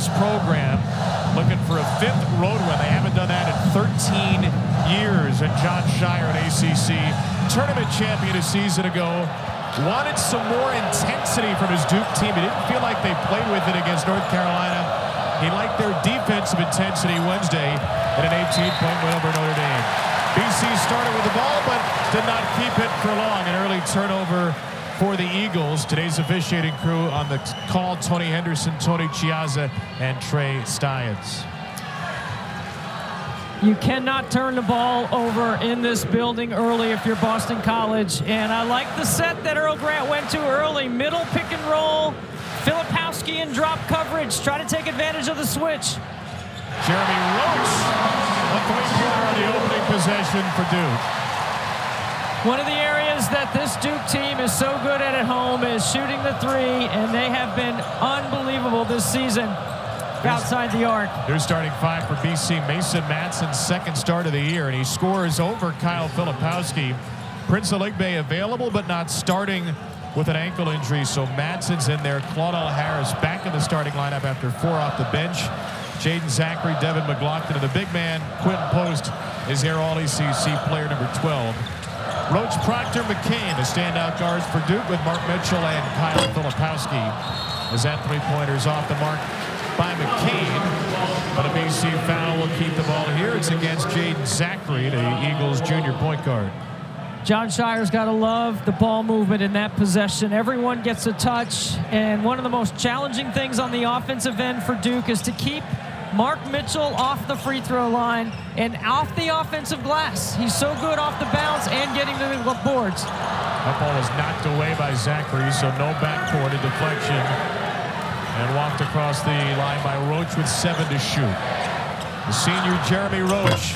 this program looking for a 5th road win. They haven't done that in 13 years. And John Shire, an ACC tournament champion a season ago, wanted some more intensity from his Duke team. He didn't feel like they played with it against North Carolina. He liked their defensive intensity Wednesday in an 18-point win over Notre Dame. BC started with the ball, but did not keep it for long. An early turnover for the Eagles. Today's officiating crew on the call: Tony Henderson, Tony Chiazza, and Trey Stians. You cannot turn the ball over in this building early if you're Boston College. And I like the set that Earl Grant went to early. Middle pick and roll. Filipowski in drop coverage. Try to take advantage of the switch. Jeremy Roach, a three-pointer on the opening possession for Duke. One of the areas that this Duke team is so good at home is shooting the three, and they have been unbelievable this season outside the arc. They're starting 5 for BC. Mason Madsen's 2nd start of the year, and he scores over Kyle Filipowski. Prince Aligbe available, but not starting with an ankle injury, so Madsen's in there. Claudel Harris back in the starting lineup after 4 off the bench. Jaden Zachary, Devin McLaughlin, and the big man, Quentin Post, is here, all-ACC player number 12. Roach, Proctor, McCain, the standout guards for Duke, with Mark Mitchell and Kyle Filipowski. As that three-pointer's off the mark by McCain, but a BC foul will keep the ball here. It's against Jaden Zachary, the Eagles junior point guard. John Shire's got to love the ball movement in that possession. Everyone gets a touch, and one of the most challenging things on the offensive end for Duke is to keep Mark Mitchell off the free throw line and off the offensive glass. He's so good off the bounce and getting to the boards. That ball was knocked away by Zachary, so no backcourt, a deflection, and walked across the line by Roach with 7 to shoot. The senior Jeremy Roach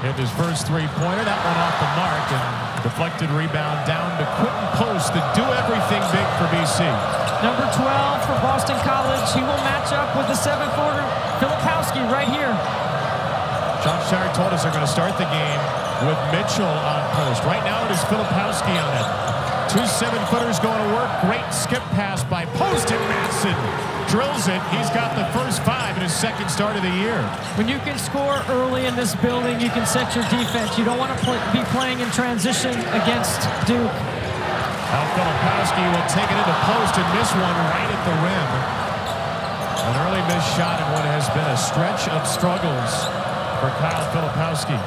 hit his first three-pointer. That one off the mark, and deflected rebound down to Quentin Post, the do-everything big for BC. Number 12 for Boston College. He will match up with the 7-footer Filipowski right here. John Shire told us they're going to start the game with Mitchell on post. Right now it is Filipowski on it. 2 7-footers going to work. Great skip pass by Post, and Madsen drills it. He's got the first 5 in his 2nd start of the year. When you can score early in this building, you can set your defense. You don't want to be playing in transition against Duke. Now Filipowski will take it into post and miss one right at the rim. An early missed shot in what has been a stretch of struggles for Kyle Filipowski.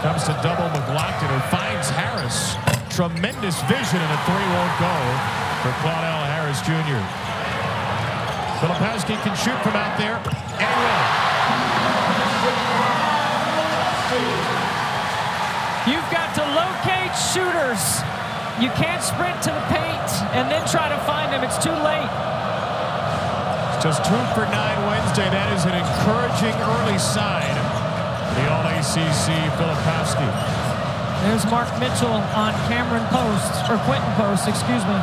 Comes to double McLaughlin, who finds Harris. Tremendous vision, and a 3 won't go for Claudel Harris Jr. Filipowski can shoot from out there, and will. You've got to locate shooters. You can't sprint to the paint and then try to find them. It's too late. It's just 2 for 9 Wednesday. That is an encouraging early sign. The All-ACC Filipowski. There's Mark Mitchell on Cameron Post, or Quentin Post, excuse me.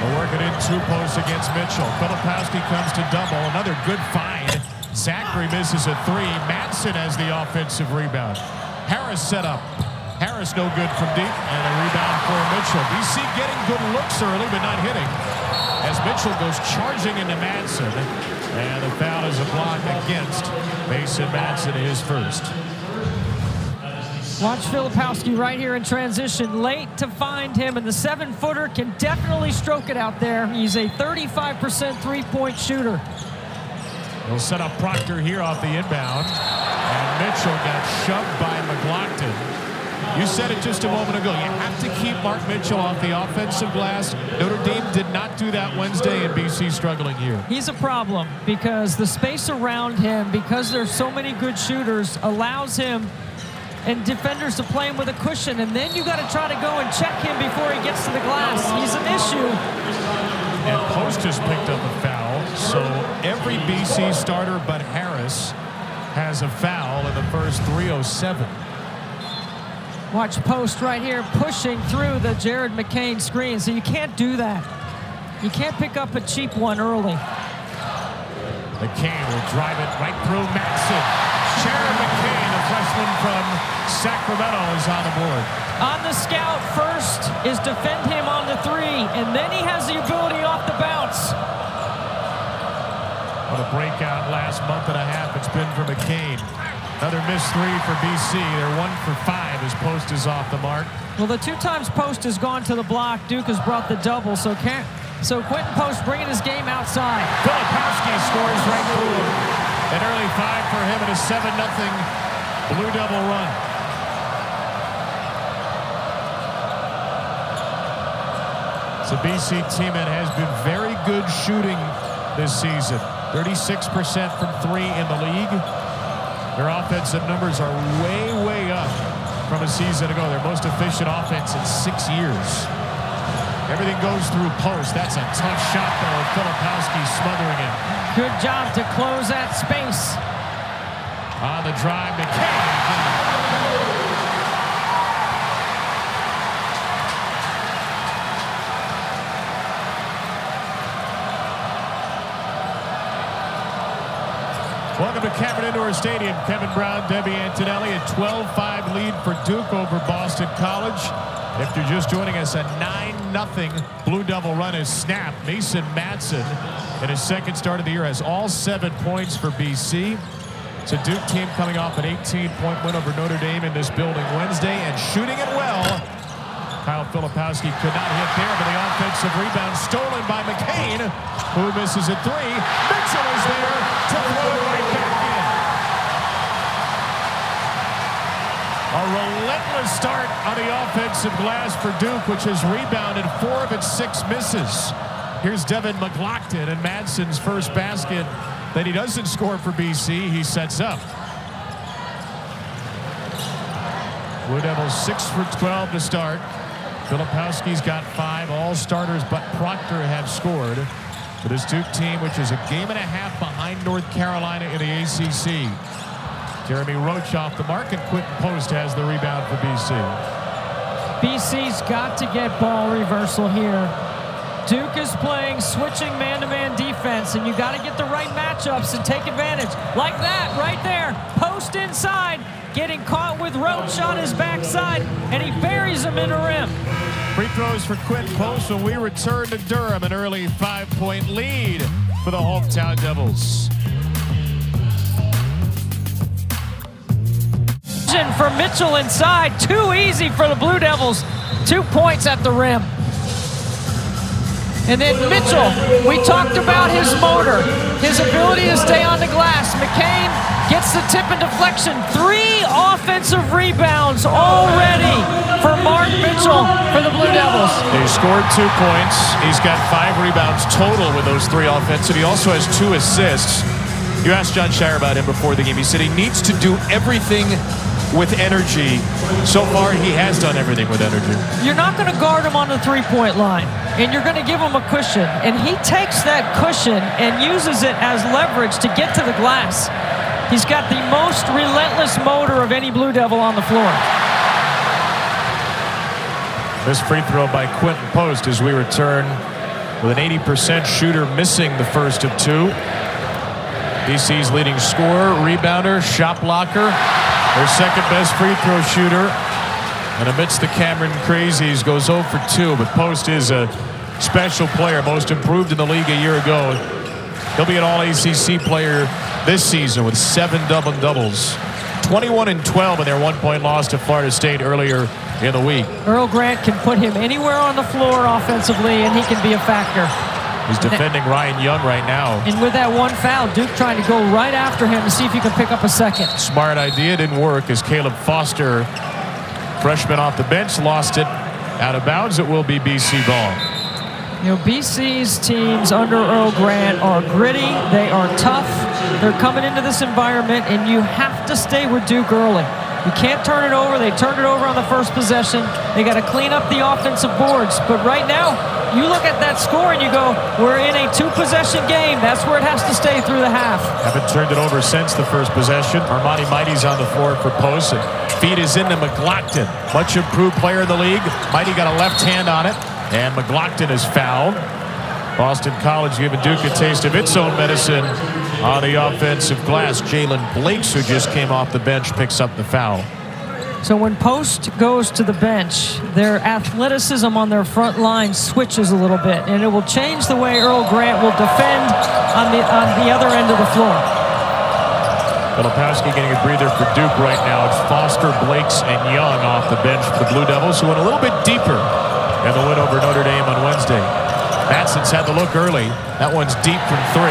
We're working in 2 posts against Mitchell. Filipowski comes to double. Another good find. Zachary misses a 3. Madsen has the offensive rebound. Harris set up. Harris no good from deep, and a rebound for Mitchell. BC getting good looks early, but not hitting, as Mitchell goes charging into Madsen, and the foul is a block against Mason Madsen, his first. Watch Filipowski right here in transition. Late to find him, and the 7-footer can definitely stroke it out there. He's a 35% three-point shooter. He'll set up Proctor here off the inbound, and Mitchell got shoved by McLaughlin. You said it just a moment ago. You have to keep Mark Mitchell off the offensive glass. Notre Dame did not do that Wednesday, and BC struggling here. He's a problem because the space around him, because there's so many good shooters, allows him and defenders to play him with a cushion, and then you got to try to go and check him before he gets to the glass. He's an issue. And Post has picked up a foul, so every BC starter but Harris has a foul in the first 3:07. Watch Post right here pushing through the Jared McCain screen, so you can't do that. You can't pick up a cheap one early. McCain will drive it right through Madsen. Jared McCain, a freshman from Sacramento, is on the board. On the scout first is defend him on the 3, and then he has the ability off the bounce. What a breakout last month and a half it's been for McCain. Another missed three for BC. They're 1 for 5 as Post is off the mark. Well, the 2 times Post has gone to the block, Duke has brought the double, so Quentin Post bringing his game outside. Filipowski scores right through him. An early 5 for him and a 7-0 Blue Devil run. It's a BC team that has been very good shooting this season. 36% from 3 in the league. Their offensive numbers are way up from a season ago. Their most efficient offense in 6 years. Everything goes through Post. That's a tough shot, though. Filipowski smothering him. Good job to close that space. On the drive, McCain. Welcome to Cameron Indoor Stadium. Kevin Brown, Debbie Antonelli, a 12-5 lead for Duke over Boston College. If you're just joining us, a 9-0 Blue Devil run is snapped. Mason Madsen, in his second start of the year, has all 7 points for BC. It's a Duke team coming off an 18-point win over Notre Dame in this building Wednesday and shooting it well. Kyle Filipowski could not hit there, but the offensive rebound stolen by McCain, who misses a 3. Mitchell is there to throw it right back in. A relentless start on the offensive glass for Duke, which has rebounded 4 of its 6 misses. Here's Devin McLaughlin, and Madsen's first basket that he doesn't score for BC, he sets up. Blue Devils 6 for 12 to start. Filipowski's got 5. All starters but Proctor have scored for this Duke team, which is a game and a half behind North Carolina in the ACC. Jeremy Roach off the mark, and Quentin Post has the rebound for BC. BC's got to get ball reversal here. Duke is playing switching man-to-man defense, and you got to get the right matchups and take advantage. Like that, right there. Post inside, getting caught with Roach on his backside, and he buries him in the rim. Free throws for Quentin Post when we return to Durham, an early 5-point lead for the hometown Devils. For Mitchell inside, too easy for the Blue Devils. 2 points at the rim. And then Mitchell, we talked about his motor, his ability to stay on the glass. McCain gets the tip and deflection. 3 offensive rebounds already for Mark Mitchell for the Blue Devils. He scored 2 points. He's got 5 rebounds total with those 3 offensive. He also has 2 assists. You asked John Shire about him before the game. He said he needs to do everything with energy. So far, he has done everything with energy. You're not going to guard him on the three-point line, and you're going to give him a cushion. And he takes that cushion and uses it as leverage to get to the glass. He's got the most relentless motor of any Blue Devil on the floor. This free throw by Quentin Post as we return with an 80% shooter missing the first of 2. BC's leading scorer, rebounder, shot blocker, their second best free throw shooter. And amidst the Cameron crazies, goes 0 for 2, but Post is a special player, most improved in the league a year ago. He'll be an all-ACC player this season with 7 double-doubles. 21-12 in their 1-point loss to Florida State earlier in the week. Earl Grant can put him anywhere on the floor offensively, and he can be a factor. He's defending Ryan Young right now. And with that 1 foul, Duke trying to go right after him to see if he can pick up a second. Smart idea, didn't work as Caleb Foster, freshman off the bench, lost it out of bounds. It will be BC ball. You know, BC's teams under Earl Grant are gritty. They are tough. They're coming into this environment, and you have to stay with Duke early. You can't turn it over. They turned it over on the first possession. They got to clean up the offensive boards. But right now, you look at that score and you go, we're in a 2-possession game. That's where it has to stay through the half. Haven't turned it over since the first possession. Armani Mighty's on the floor for Post. Feed is into McLaughlin. Much improved player in the league. Mighty got a left hand on it. And McLaughlin is fouled. Boston College giving Duke a taste of its own medicine on the offensive glass. Jalen Blakes, who just came off the bench, picks up the foul. So when post goes to the bench, their athleticism on their front line switches a little bit, and it will change the way Earl Grant will defend on the other end of the floor. Filipowski getting a breather for Duke right now. It's Foster, Blakes, and Young off the bench for the Blue Devils, who went a little bit deeper in the win over Notre Dame on Wednesday. Madsen's had the look early. That one's deep from 3.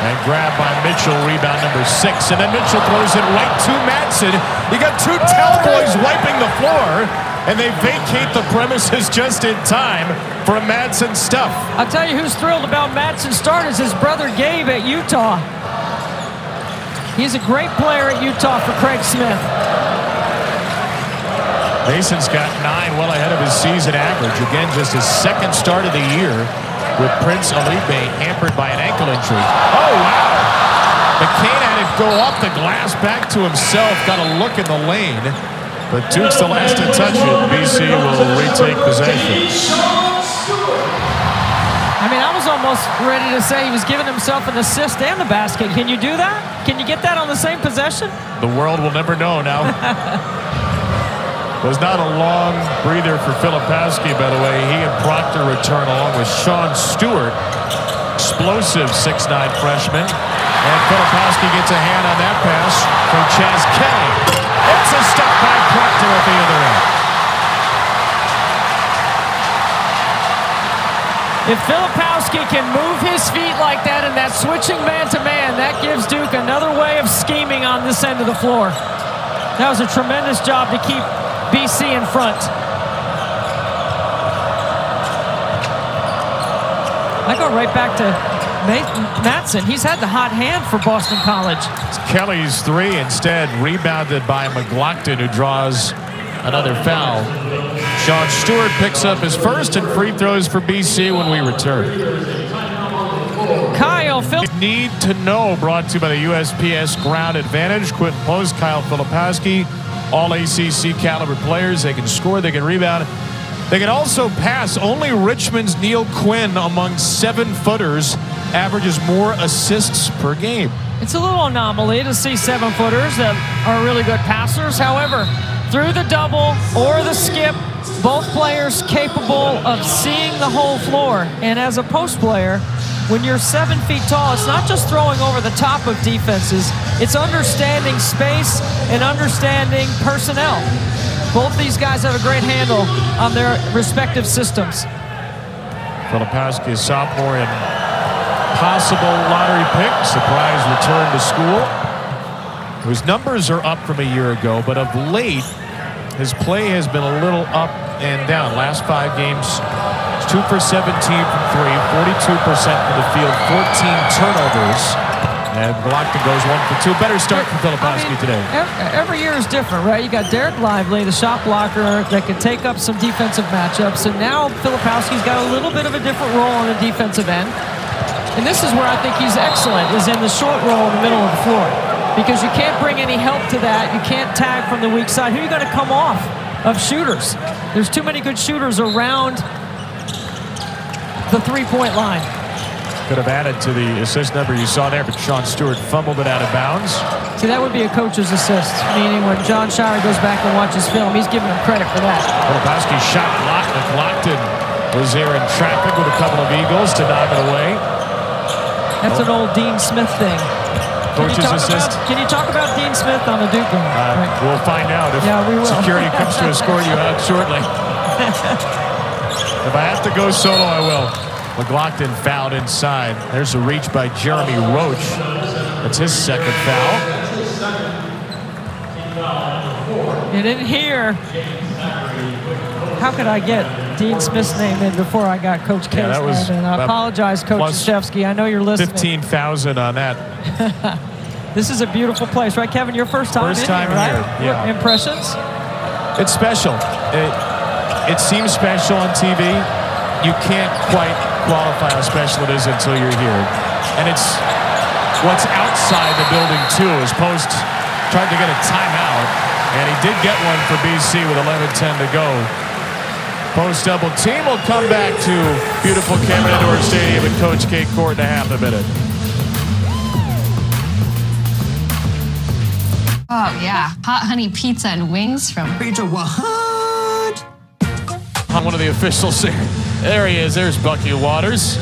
And grabbed by Mitchell, rebound number 6. And then Mitchell throws it right to Madsen. You got two towel boys wiping the floor, and they vacate the premises just in time for a Madsen stuff. I'll tell you who's thrilled about Madsen's start is his brother Gabe at Utah. He's a great player at Utah for Craig Smith. Mason's got 9, well ahead of his season average. Again, just his second start of the year, with Prince Aligbe hampered by an ankle injury. Oh, wow! McCain had it go off the glass back to himself. Got a look in the lane. But Duke's the last to touch it. BC will retake possession. I mean, I was almost ready to say he was giving himself an assist and the basket. Can you do that? Can you get that on the same possession? The world will never know now. Was not a long breather for Filipowski, by the way. He and Proctor return along with Sean Stewart. Explosive 6'9" freshman. And Filipowski gets a hand on that pass from Chaz Kelly. It's a stop by Proctor at the other end. If Filipowski can move his feet like that in that switching man-to-man, that gives Duke another way of scheming on this end of the floor. That was a tremendous job to keep BC in front. I go right back to Madsen. He's had the hot hand for Boston College. It's Kelly's 3 instead, rebounded by McLaughlin, who draws another foul. Sean Stewart picks up his first and free throws for BC when we return. Need to Know, brought to you by the USPS Ground Advantage. Quinton Post, Kyle Filipowski, all ACC caliber players. They can score, they can rebound, they can also pass. Only Richmond's Neil Quinn among 7-footers averages more assists per game. It's a little anomaly to see 7-footers that are really good passers. However, through the double or the skip, both players capable of seeing the whole floor. And as a post player, when you're 7 feet tall, it's not just throwing over the top of defenses, it's understanding space and understanding personnel. Both these guys have a great handle on their respective systems. Filipowski, a sophomore and possible lottery pick. Surprise return to school. Whose numbers are up from a year ago, but of late, his play has been a little up and down. Last 5 games, 2 for 17 from 3, 42% from the field, 14 turnovers. And McLaughlin goes 1 for 2. Better start for Filipowski today. Every year is different, right? You got Derek Lively, the shot blocker that can take up some defensive matchups. And now Filipowski's got a little bit of a different role on the defensive end. And this is where I think he's excellent, is in the short roll in the middle of the floor. Because you can't bring any help to that. You can't tag from the weak side. Who are you going to come off of shooters? There's too many good shooters around the 3-point line. Could have added to the assist number you saw there, but Sean Stewart fumbled it out of bounds. See, that would be a coach's assist, meaning when John Shire goes back and watches film, he's giving him credit for that. Filipowski shot blocked. McLaughlin was there in traffic with a couple of eagles to knock it away. That's an old Dean Smith thing. Coach's assist. Can you talk about Dean Smith on the Duke game? Right. We'll find out if we will. Security comes to escort you out shortly. If I have to go solo, I will. McLaughlin fouled inside. There's a reach by Jeremy Roach. That's his second foul. And in here, how could I get Dean Smith's name in before I got Coach K's name in? I apologize, Coach Krzyzewski. I know you're listening. 15,000 on that. This is a beautiful place, right, Kevin? Your first time in here, right? Yeah. Impressions? It's special. It seems special on TV. You can't quite qualify how special it is until you're here. And it's what's outside the building, too, as Post tried to get a timeout. And he did get one for BC with 11:10 to go. Post double team will come back to beautiful Cameron Indoor Stadium and Coach K Court in a half a minute. Oh, yeah. Hot honey pizza and wings from... Pizza what? One of the officials there. There he is. There's Bucky Waters.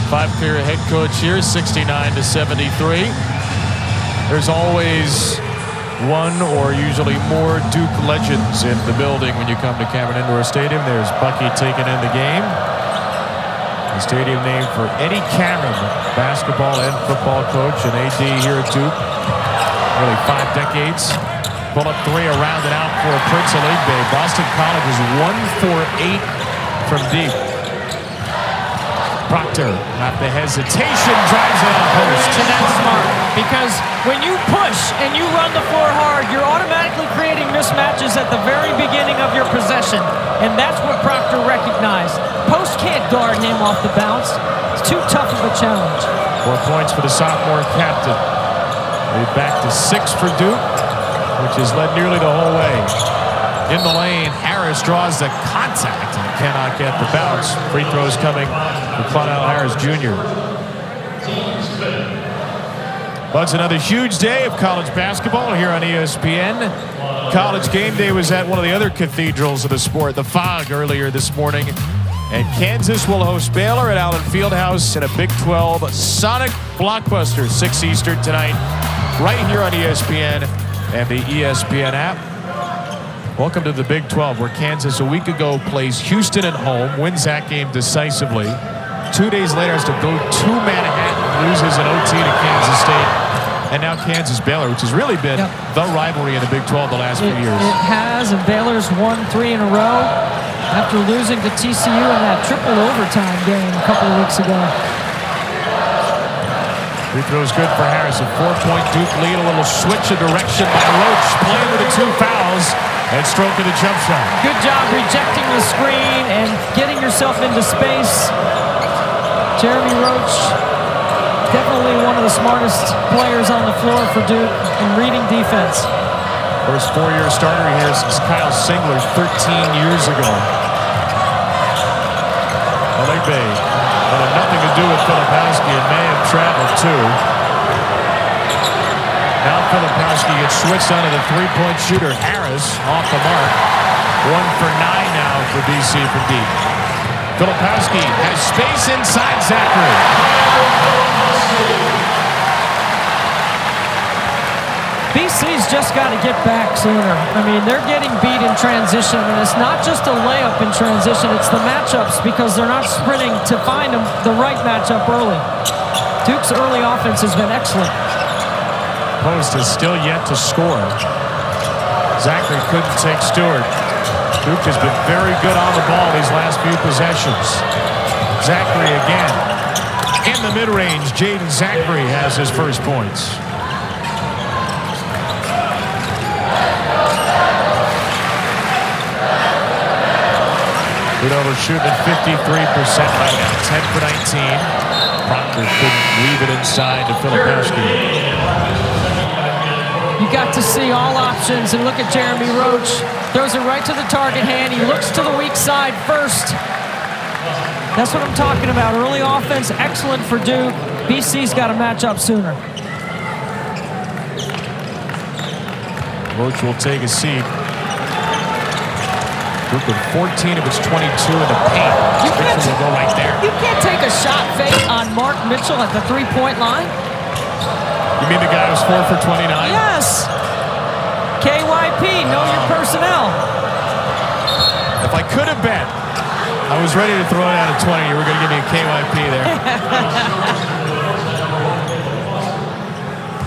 5-career head coach here, 69-73. There's always one or usually more Duke legends in the building when you come to Cameron Indoor Stadium. There's Bucky taking in the game. The stadium named for Eddie Cameron, basketball and football coach and AD here at Duke. Nearly 5 decades. Pull up 3 around and out for Prince Bay. Boston College is 1 for 8 from deep. Proctor, not the hesitation, drives it on post. And that's smart, because when you push and you run the floor hard, you're automatically creating mismatches at the very beginning of your possession. And that's what Proctor recognized. Post can't guard him off the bounce. It's too tough of a challenge. 4 points for the sophomore captain. Lead back to 6 for Duke, which has led nearly the whole way. In the lane, Harris draws the contact and cannot get the bounce. Free throws coming for Claudel Harris Jr. Well, it's another huge day of college basketball here on ESPN. College game day was at one of the other cathedrals of the sport, the Fog, earlier this morning. And Kansas will host Baylor at Allen Fieldhouse in a Big 12 Sonic blockbuster, 6 Eastern tonight, right here on ESPN and the ESPN app. Welcome to the Big 12, where Kansas a week ago plays Houston at home, wins that game decisively. 2 days later has to go to Manhattan, loses an OT to Kansas State. And now Kansas-Baylor, which has really been the rivalry in the Big 12 the last few years. It has, and Baylor's won 3 in a row after losing to TCU in that triple overtime game a couple of weeks ago. Free throw is good for Harris. A 4-point Duke lead. A little switch of direction by Roach, playing with the 2 fouls and stroking the jump shot. Good job rejecting the screen and getting yourself into space. Jeremy Roach, definitely one of the smartest players on the floor for Duke in reading defense. First 4-year starter here since Kyle Singler 13 years ago. Bay had nothing to do with Filipowski and may have traveled too. Now Filipowski gets switched onto the 3-point shooter. Harris off the mark. 1 for 9 now for BC from deep. Filipowski has space inside Zachary. BC's just got to get back sooner. I mean, they're getting beat in transition, and it's not just a layup in transition, it's the matchups, because they're not sprinting to find them the right matchup early. Duke's early offense has been excellent. Post is still yet to score. Zachary couldn't take Stewart. Duke has been very good on the ball these last few possessions. Zachary again. In the mid-range, Jaden Zachary has his first points. Over shooting at 53% right now, 10 for 19. Proctor couldn't leave it inside to Filipowski. You got to see all options, and look at Jeremy Roach. Throws it right to the target hand. He looks to the weak side first. That's what I'm talking about. Early offense, excellent for Duke. BC's got to match up sooner. Roach will take a seat. Duke with 14 of its 22 in the paint. Will go right there. You can't take a shot fake on Mark Mitchell at the 3-point line. You mean the guy who's 4 for 29? Yes. KYP, know your personnel. If I could have bet, I was ready to throw it out at 20. You were going to give me a KYP there.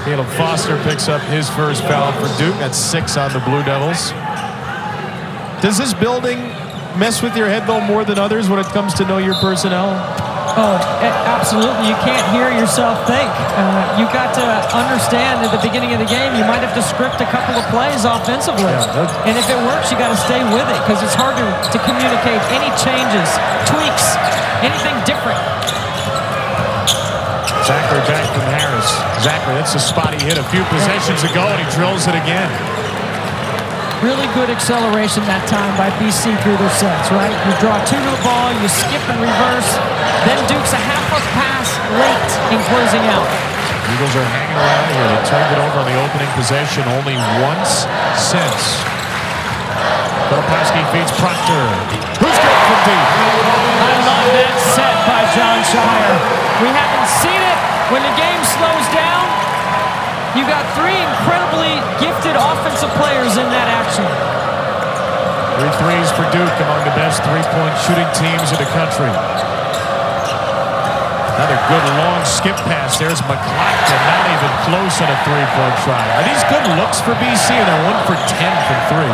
Caleb Foster picks up his first foul for Duke. That's 6 on the Blue Devils. Does this building mess with your head, though, more than others when it comes to know your personnel? Oh, absolutely. You can't hear yourself think. You got to understand at the beginning of the game, you might have to script a couple of plays offensively. Yeah, and if it works, you got to stay with it, because it's hard to communicate any changes, tweaks, anything different. Zachary back from Harris. Zachary, that's a spot he hit a few possessions ago, and he drills it again. Really good acceleration that time by BC through their sets, right? You draw 2 to the ball, you skip and reverse. Then Duke's a half-up pass late in closing out. Eagles are hanging around here. They turned it over on the opening possession only once since. Filipowski feeds Proctor. Who's good from deep? I love that set by Jon Scheyer. We haven't seen it when the game slows down. You got three incredibly gifted offensive players in that action. 3 threes for Duke, among the best three-point shooting teams in the country. Another good long skip pass. There's McLaughlin, not even close on a three-point try. Are these good looks for BC? And they're 1 for 10 from 3.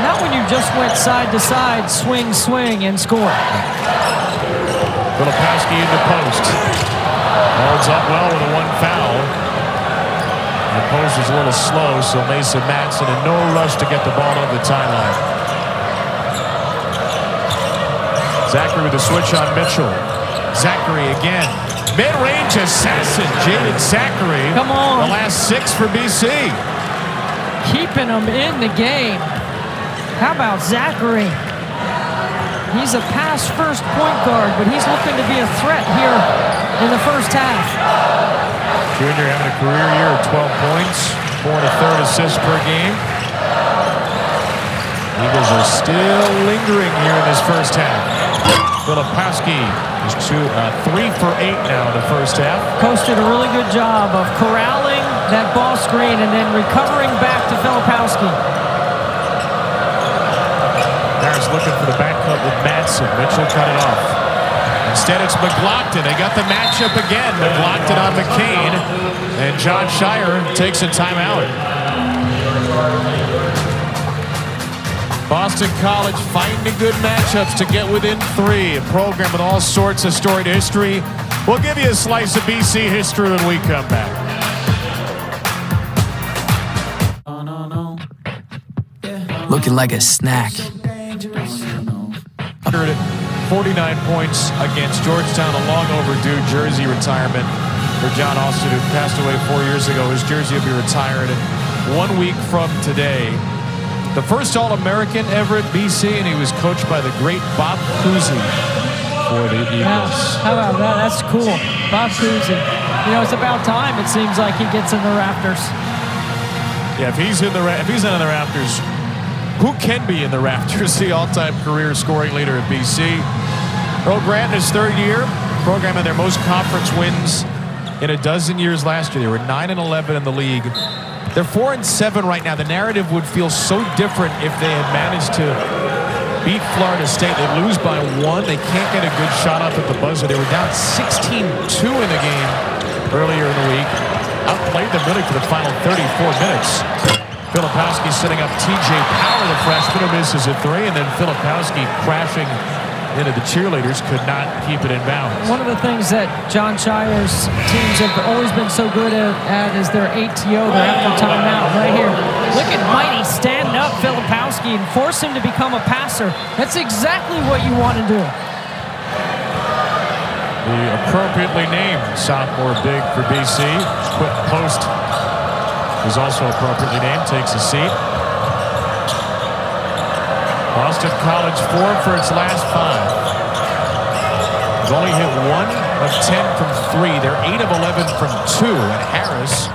Not when you just went side to side, swing, swing, and score. Filipowski in the post. Holds up well with a 1 foul. The post is a little slow, so Mason Madsen in no rush to get the ball over the timeline. Zachary with the switch on Mitchell. Zachary again. Mid-range assassin, Jaden Zachary. Come on. The last 6 for BC. Keeping them in the game. How about Zachary? He's a pass-first point guard, but he's looking to be a threat here in the first half. Junior having a career year of 12 points, 4 1/3 assists per game. Eagles are still lingering here in this first half. Filipowski is 3 for 8 now in the first half. Coach did a really good job of corralling that ball screen and then recovering back to Filipowski. Harris looking for the back cut with Madsen. Mitchell cut it off. Instead, it's McLaughlin. They got the matchup again. McLaughlin on McCain. And Jon Scheyer takes a timeout. Boston College finding good matchups to get within 3. A program with all sorts of storied history. We'll give you a slice of BC history when we come back. Looking like a snack. 49 points against Georgetown, a long overdue jersey retirement for John Austin, who passed away 4 years ago. His jersey will be retired 1 week from today. The first All-American ever at BC, and he was coached by the great Bob Cousy for the Eagles. How about that? That's cool. Bob Cousy. You know, it's about time it seems like he gets in the rafters. Yeah, if he's not in the rafters, who can be in the rafters? The all-time career scoring leader at BC. Earl Grant in his 3rd year, program had their most conference wins in a dozen years last year. They were 9-11 in the league. They're 4-7 right now. The narrative would feel so different if they had managed to beat Florida State. They lose by 1. They can't get a good shot up at the buzzer. They were down 16-2 in the game earlier in the week. Outplayed them really for the final 34 minutes. Filipowski setting up T.J. Power, the freshman, who misses a 3, and then Filipowski crashing into the cheerleaders, could not keep it in bounds. One of the things that Jon Scheyer's teams have always been so good at is their ATO, their after timeout, right here. Look at Mighty stand up Filipowski and force him to become a passer. That's exactly what you want to do. The appropriately named sophomore big for BC, Quit Post, is also appropriately named, takes a seat. Boston College 4 for its last 5. They've only hit 1 of 10 from 3. They're 8 of 11 from 2. And Harris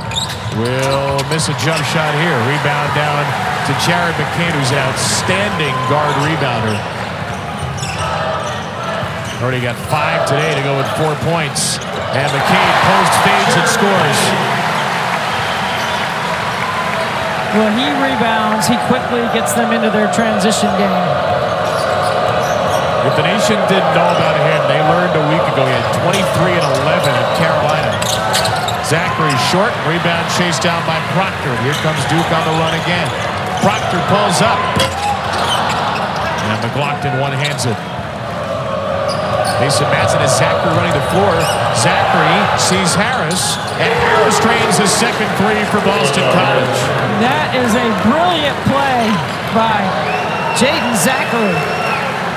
will miss a jump shot here. Rebound down to Jared McCain, who's an outstanding guard rebounder. Already got 5 today to go with 4 points. And McCain post fades and scores. When he rebounds, he quickly gets them into their transition game. If the nation didn't know about him, they learned a week ago. He had 23 and 11 at Carolina. Zachary short, rebound chased down by Proctor. Here comes Duke on the run again. Proctor pulls up. And McLaughlin one-hands it. Mason Madsen and Zachary running the floor. Zachary sees Harris, and Harris drains his second 3 for Boston College. That is a brilliant play by Jaden Zachary,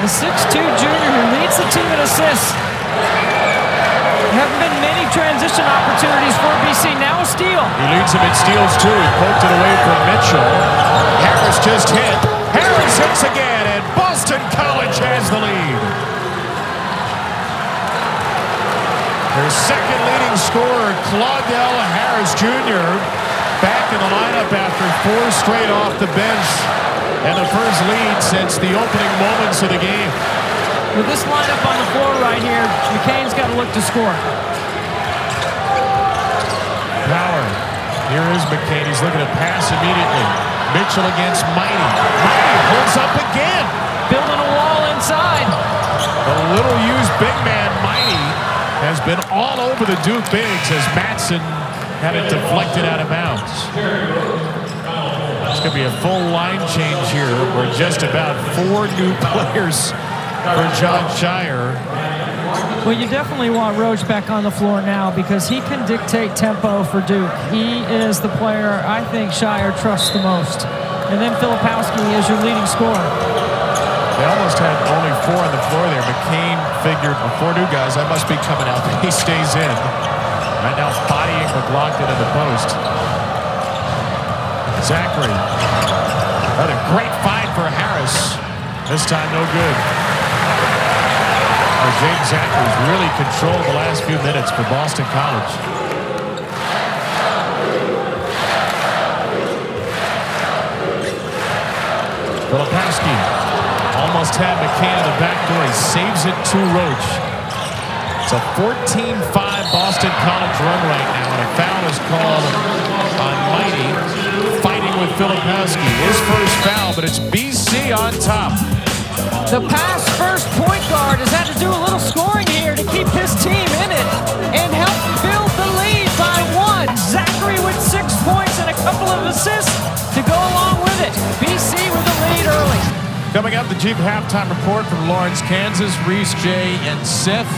the 6'2 junior who leads the team in assists. There haven't been many transition opportunities for BC. Now a steal. He leads them in steals, too. He poked it away from Mitchell. Harris just hit. Harris hits again, and Boston College has the lead. Their second leading scorer, Claudell Harris Jr., back in the lineup after 4 straight off the bench, and the first lead since the opening moments of the game. With this lineup on the floor right here, McCain's got to look to score. Power. Here is McCain. He's looking to pass immediately. Mitchell against Mighty. Mighty holds up again. Building a wall inside. The little used big man, Mighty, has been all over the Duke bigs as Madsen had it deflected out of bounds. It's going to be a full line change here. We're just about 4 new players for John Shire. Well, you definitely want Roach back on the floor now because he can dictate tempo for Duke. He is the player I think Shire trusts the most. And then Filipowski is your leading scorer. They almost had only 4 on the floor there. McCain figured, 4 new guys, I must be coming out. He stays in. Right now bodying McLaughlin in the post. Zachary. Another great find for Harris. This time no good. James Zachary's really controlled the last few minutes for Boston College. Filipowski almost had McCain in the back door. He saves it to Roach. It's a 14-5 Boston College run right now, and a foul is called on Mighty, fighting with Filipowski. His first foul, but it's BC on top. The pass first point guard has had to do a little scoring here to keep his team in it and help build the lead by 1. Zachary with 6 points and a couple of assists to go along with it. BC with the lead early. Coming up, the Jeep halftime report from Lawrence, Kansas. Reese, Jay, and Seth.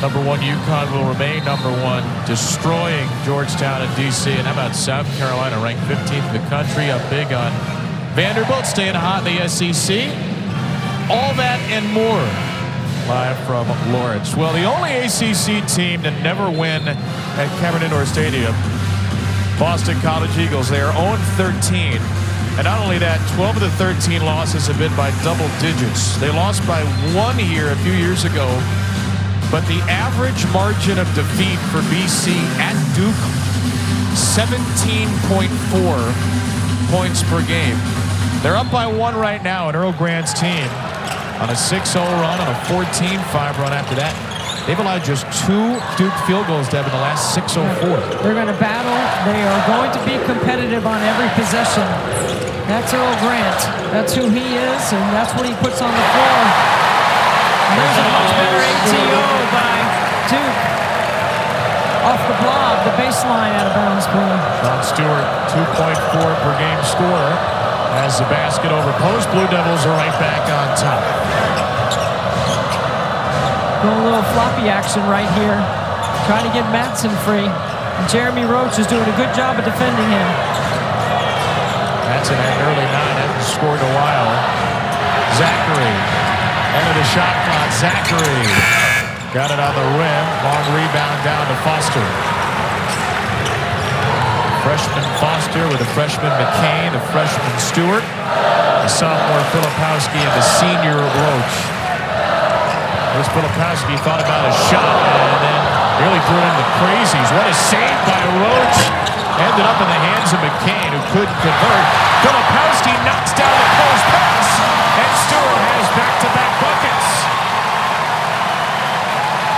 Number 1 UConn will remain number 1, destroying Georgetown and D.C. And how about South Carolina, ranked 15th in the country, up big on Vanderbilt, staying hot in the SEC. All that and more live from Lawrence. Well, the only ACC team to never win at Cameron Indoor Stadium, Boston College Eagles. They are 0-13. And not only that, 12 of the 13 losses have been by double digits. They lost by 1 here a few years ago. But the average margin of defeat for BC at Duke, 17.4 points per game. They're up by 1 right now at Earl Grant's team on a 6-0 run, on a 14-5 run after that. They've allowed just 2 Duke field goals to have in the last 6:04. They're going to battle. They are going to be competitive on every possession. That's Earl Grant. That's who he is, and that's what he puts on the floor. And there's a much better ATO by Duke. Off the blob, the baseline out of bounds play. Sean Stewart, 2.4 per game scorer. As the basket over post, Blue Devils are right back on top. Going a little floppy action right here. Trying to get Madsen free. And Jeremy Roach is doing a good job of defending him. Madsen had an early 9, hasn't scored in a while. Zachary, end of the shot clock. Zachary got it on the rim. Long rebound down to Foster. Freshman Foster with the freshman McCain, the freshman Stewart, the sophomore Filipowski, and the senior Roach. Here's Filipowski, thought about a shot and then nearly threw it into the crazies. What a save by Roach. Ended up in the hands of McCain, who couldn't convert. Filipowski knocks down the post pass, and Stewart has back-to-back buckets.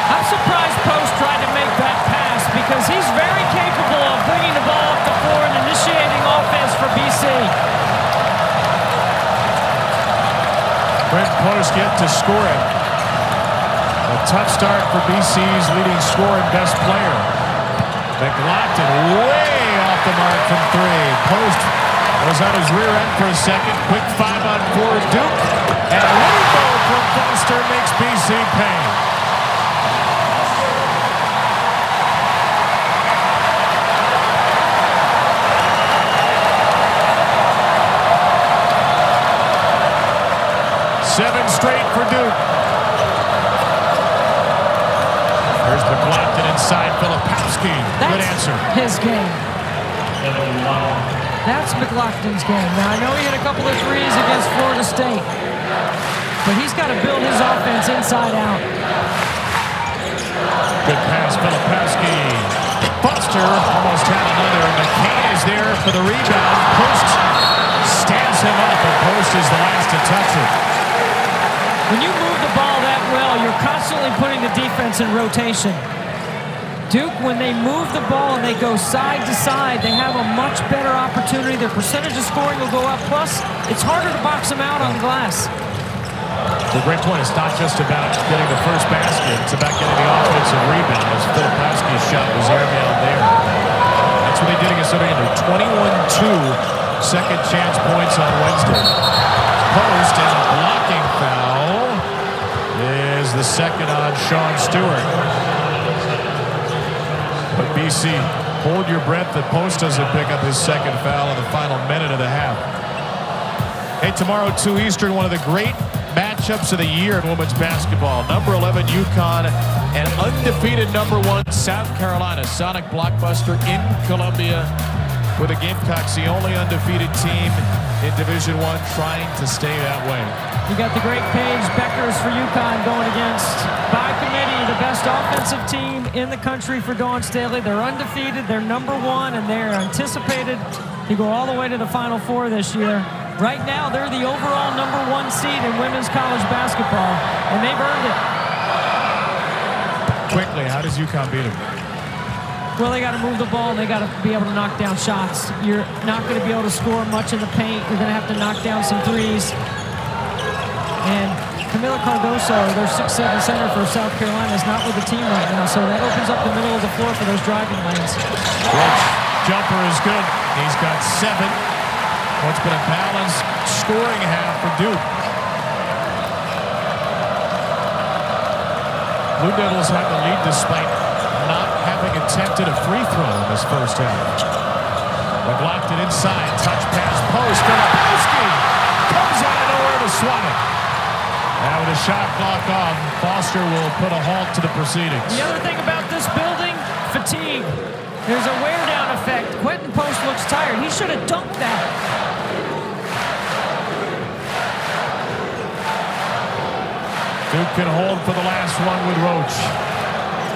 I'm surprised Post tried to make that pass because he's very capable of bringing the ball up the floor and initiating offense for BC. Brent Post yet to score it. A tough start for BC's leading scorer and best player. McLaughlin way off the mark from 3. Post was on his rear end for a second. Quick 5-on-4 Duke. And a rebound from Foster makes BC pay. Seven straight for Duke. There's McLaughlin inside Filipowski. Good answer. His game. That's McLaughlin's game. Now, I know he hit a couple of threes against Florida State, but he's got to build his offense inside out. Good pass, Filipowski. Foster almost had another. McCain is there for the rebound. Post stands him up, and Post is the last to touch it. When you move the ball that well, you're constantly putting the defense in rotation. Duke, when they move the ball and they go side to side, they have a much better opportunity. Their percentage of scoring will go up. Plus, it's harder to box them out on the glass. The great point. It's not just about getting the first basket. It's about getting the offensive rebound. As Filipowski's shot was airmailed there. That's what they did against Notre Dame. 21-2 second chance points on Wednesday. Post and a blocking foul is the second on Sean Stewart. But BC, hold your breath that Post doesn't pick up his second foul in the final minute of the half. Hey, tomorrow, 2 Eastern, one of the great matchups of the year in women's basketball. Number 11, UConn, and undefeated number 1, South Carolina. Sonic blockbuster in Columbia, with the Gamecocks the only undefeated team in Division I, trying to stay that way. You got the great Paige Beckers for UConn going against, by committee, the best offensive team in the country for Dawn Staley. They're undefeated, they're number 1, and they're anticipated to go all the way to the Final Four this year. Right now, they're the overall number 1 seed in women's college basketball, and they've earned it. Quickly, how does UConn beat them? Well, they got to move the ball, and they got to be able to knock down shots. You're not going to be able to score much in the paint. You're going to have to knock down some threes. And Camila Cardoso, their 6'7" center for South Carolina, is not with the team right now, so that opens up the middle of the floor for those driving lanes. Roach, jumper is good. He's got 7. What's been a balanced scoring half for Duke. Blue Devils have the lead despite not having attempted a free throw in this first half. McLaughlin inside, touch pass, post. Filipowski comes out of nowhere to swat it. Now with a shot clock off, Foster will put a halt to the proceedings. The other thing about this building, fatigue. There's a wear down effect. Quentin Post looks tired. He should have dunked that. Duke can hold for the last one with Roach.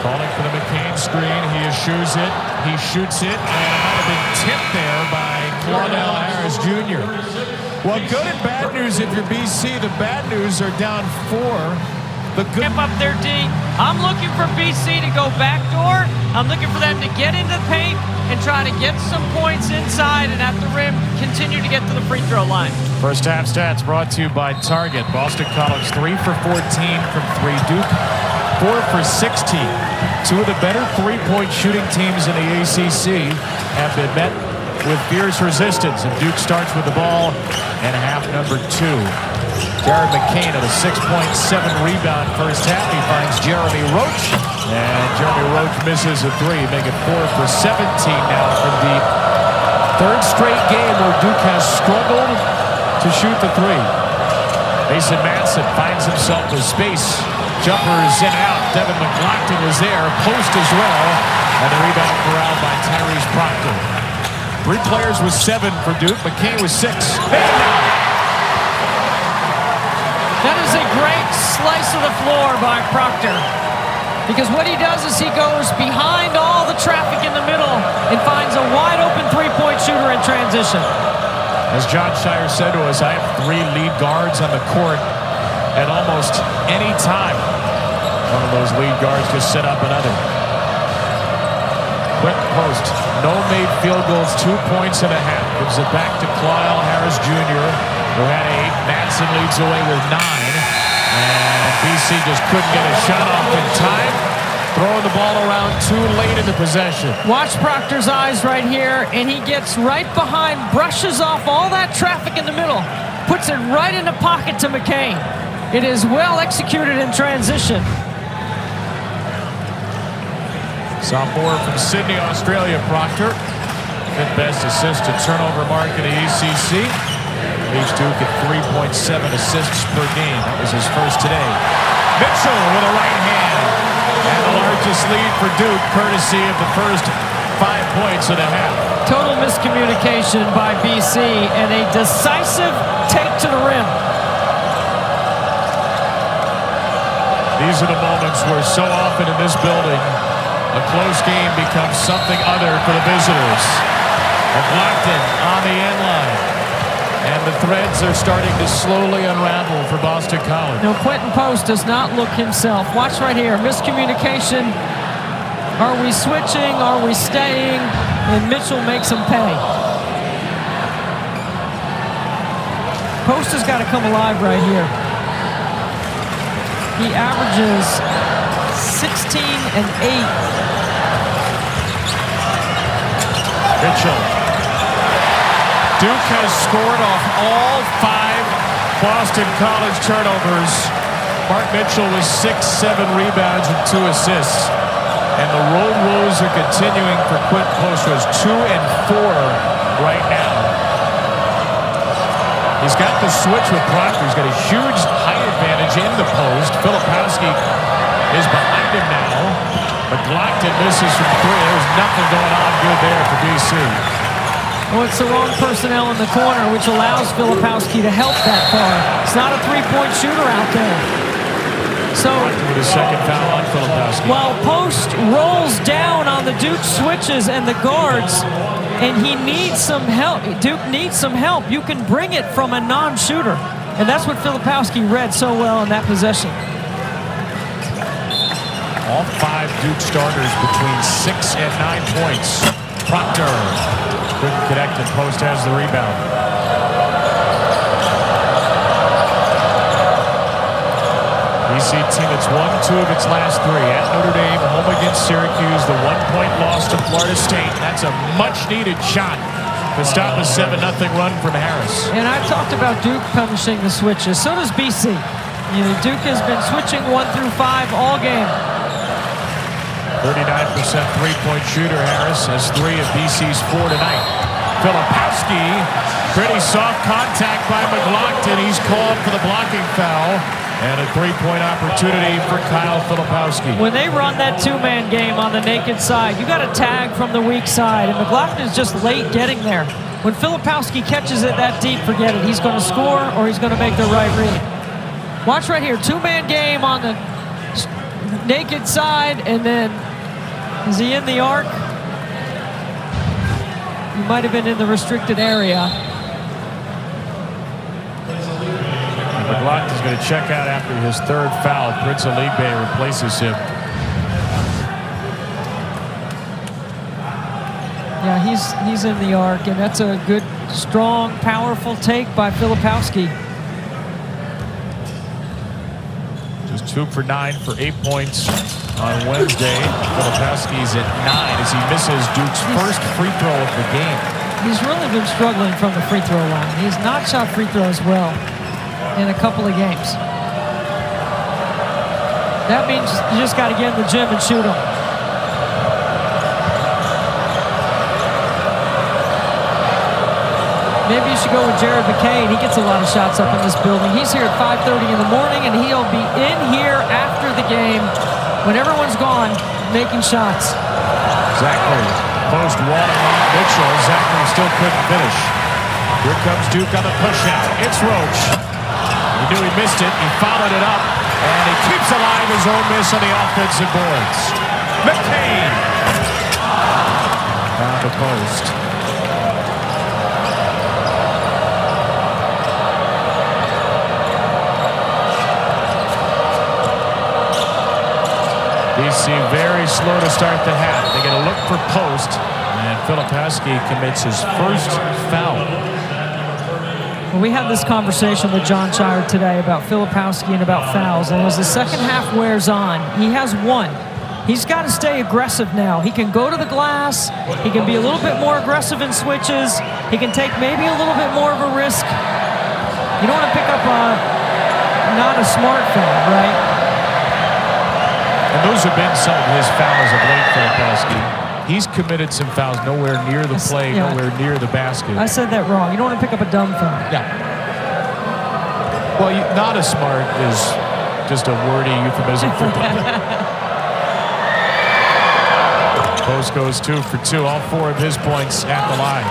Calling for the McCain screen. He eschews it. He shoots it. And it might have been tipped there by Claudell Harris Jr. Well, good and bad news if you're BC. The bad news are down 4. The good up there, D. I'm looking for BC to go backdoor. I'm looking for them to get into the paint and try to get some points inside and at the rim continue to get to the free throw line. First half stats brought to you by Target. Boston College 3 for 14 from 3. Duke 4 for 16. 2 of the better three-point shooting teams in the ACC have been met with fierce resistance. And Duke starts with the ball and half number 2. Jared McCain at a 6.7 rebound first half. He finds Jeremy Roach. And Jeremy Roach misses a 3, make it 4 for 17 now from deep. Third straight game where Duke has struggled to shoot the 3. Madsen finds himself with space. Jumpers in and out. Devin McLaughlin was there. Post as well. And the rebound corralled by Tyrese Proctor. 3 players with 7 for Duke. McCain with 6. That is a great slice of the floor by Proctor. Because what he does is he goes behind all the traffic in the middle and finds a wide-open three-point shooter in transition. As John Shire said to us, I have 3 lead guards on the court at almost any time. One of those lead guards just set up another. Quentin Post, no made field goals, 2 points and a half. Gives it back to Claudell Harris Jr., who had 8. Madsen leads away with 9. And BC just couldn't get a shot off in time. Throwing the ball around too late in the possession. Watch Proctor's eyes right here, and he gets right behind, brushes off all that traffic in the middle, puts it right in the pocket to McCain. It is well executed in transition. Sophomore from Sydney, Australia, Proctor. 5th best assist to turnover mark in the ACC. Leads Duke at 3.7 assists per game. That was his first today. Mitchell with a right hand. And the largest lead for Duke, courtesy of the first 5 points of the half. Total miscommunication by BC and a decisive take to the rim. These are the moments where so often in this building, a close game becomes something other for the visitors. McLaughlin on the end line. And the threads are starting to slowly unravel for Boston College. No, Quentin Post does not look himself. Watch right here. Miscommunication. Are we switching? Are we staying? And Mitchell makes him pay. Post has got to come alive right here. He averages 16 and 8. Mitchell. Duke has scored off all 5 Boston College turnovers. Mark Mitchell with 6, 7 rebounds and 2 assists. And the road woes are continuing for Quentin Post, who has 2 and 4 right now. He's got the switch with Proctor. He's got a huge height advantage in the post. Filipowski is behind him now. McLaughlin misses from 3. There's nothing going on good there for BC. Well, it's the wrong personnel in the corner, which allows Filipowski to help that far. It's not a three-point shooter out there. So, with a second foul on Filipowski. While Post rolls down on the Duke switches and the guards, and he needs some help, Duke needs some help. You can bring it from a non-shooter. And that's what Filipowski read so well in that possession. All 5 Duke starters between 6 and 9 points. Proctor couldn't connect, and Post has the rebound. BC team that's won 2 of its last 3 at Notre Dame, home against Syracuse, the 1-point loss to Florida State. That's a much-needed shot to stop a 7-0 run from Harris. And I've talked about Duke punishing the switches. So does BC. You know, Duke has been switching 1 through 5 all game. 39% three-point shooter. Harris has 3 of BC's 4 tonight. Filipowski, pretty soft contact by McLaughlin. He's called for the blocking foul. And a 3-point opportunity for Kyle Filipowski. When they run that 2-man game on the naked side, you got to tag from the weak side. And McLaughlin is just late getting there. When Filipowski catches it that deep, forget it. He's going to score or he's going to make the right read. Watch right here. 2-man game on the naked side. And then, is he in the arc? He might have been in the restricted area. McLaughlin's going to check out after his 3rd foul. Prince Aligbe replaces him. Yeah, he's in the arc, and that's a good, strong, powerful take by Filipowski. Just 2 for 9 for 8 points on Wednesday. Filipowski's at 9 as he misses Duke's first free throw of the game. He's really been struggling from the free throw line. He's not shot free throws well in a couple of games. That means you just got to get in the gym and shoot them. Maybe you should go with Jared McCain. He gets a lot of shots up in this building. He's here at 5:30 in the morning, and he'll be in here after the game when everyone's gone making shots. Zachary, post walling on Mitchell. Zachary still couldn't finish. Here comes Duke on the push out. It's Roach. He knew he missed it. He followed it up, and he keeps alive his own miss on the offensive boards. McCain on the post. BC very slow to start the half. They get a look for Post, and Filipowski commits his first foul. Well, we had this conversation with John Shire today about Filipowski and about fouls, and as the second half wears on, he has 1. He's got to stay aggressive now. He can go to the glass. He can be a little bit more aggressive in switches. He can take maybe a little bit more of a risk. You don't want to pick up not a smart foul, right? And those have been some of his fouls of late, Filipowski. He's committed some fouls nowhere near the play, nowhere near the basket. I said that wrong. You don't want to pick up a dumb foul. Yeah. Well, not as smart is just a wordy euphemism for dumb. Post goes 2 for 2. All 4 of his points at the line.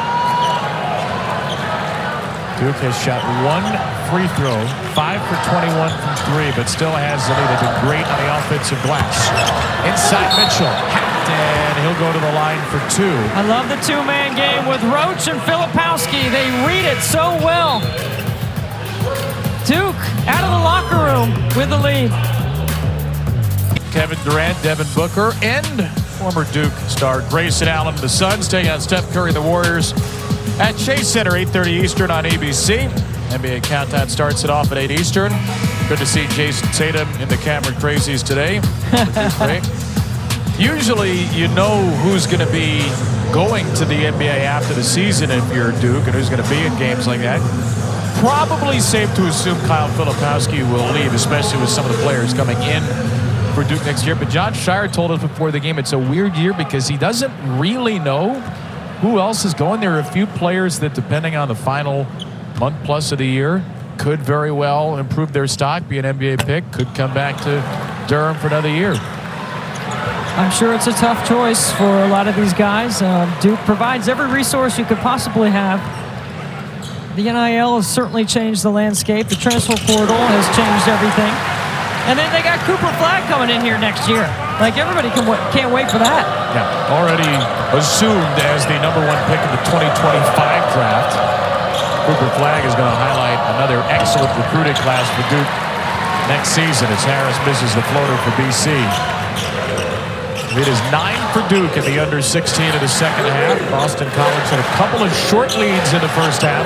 Duke has shot 1 free throw. 5 for 21 from 3, but still has the lead. They've been great on the offensive glass. Inside Mitchell. Hacked, and he'll go to the line for 2. I love the two-man game with Roach and Filipowski. They read it so well. Duke out of the locker room with the lead. Kevin Durant, Devin Booker, and former Duke star Grayson Allen. The Suns take on Steph Curry, the Warriors, at Chase Center, 8:30 Eastern on ABC. NBA Countdown starts it off at 8 Eastern. Good to see Jason Tatum in the Cameron Crazies today. Usually you know who's going to be going to the NBA after the season if you're Duke and who's going to be in games like that. Probably safe to assume Kyle Filipowski will leave, especially with some of the players coming in for Duke next year. But John Shire told us before the game it's a weird year because he doesn't really know who else is going. There are a few players that, depending on the final month plus of the year, could very well improve their stock, be an NBA pick, could come back to Durham for another year. I'm sure it's a tough choice for a lot of these guys. Duke provides every resource you could possibly have. The NIL has certainly changed the landscape. The transfer portal has changed everything. And then they got Cooper Flagg coming in here next year. Like, everybody can't wait for that. Yeah, already assumed as the #1 pick of the 2025 draft. Cooper Flagg is going to highlight another excellent recruiting class for Duke next season as Harris misses the floater for BC. It is 9 for Duke in the under-16 of the second half. Boston College had a couple of short leads in the first half.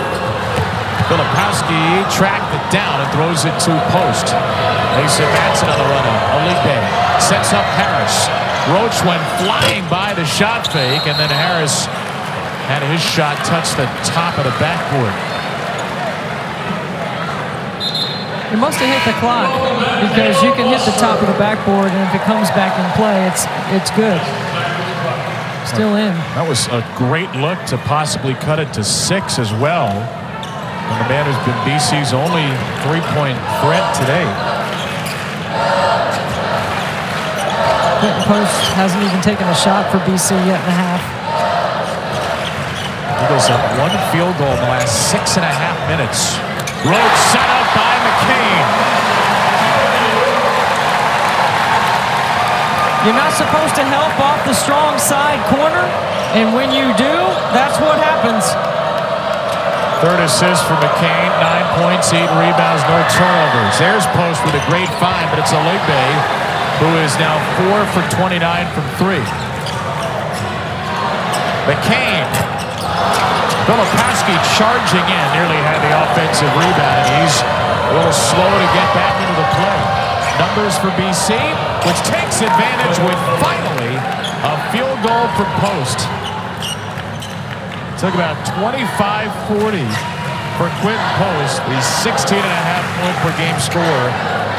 Filipowski tracked it down and throws it to post. Madsen on the run. Oligbe sets up Harris. Roach went flying by the shot fake, and then Harris had his shot touch the top of the backboard. It must have hit the clock because you can hit the top of the backboard, and if it comes back in play, it's good. Still in. That was a great look to possibly cut it to 6 as well. And the man who's been BC's only 3-point threat today. Quentin Post hasn't even taken a shot for BC yet in the half. Eagles have 1 field goal in the last 6.5 minutes. Roach set up by McCain. You're not supposed to help off the strong side corner, and when you do, that's what happens. Third assist for McCain, 9 points, 8 rebounds, no turnovers. There's Post with a great find, but it's Oligbe, who is now 4 for 29 from 3. McCain. Filipowski charging in, nearly had the offensive rebound, and he's a little slow to get back into the play. Numbers for BC, which takes advantage with finally a field goal from Post. Took about 25-40 for Quentin Post, the 16.5-point per game scorer,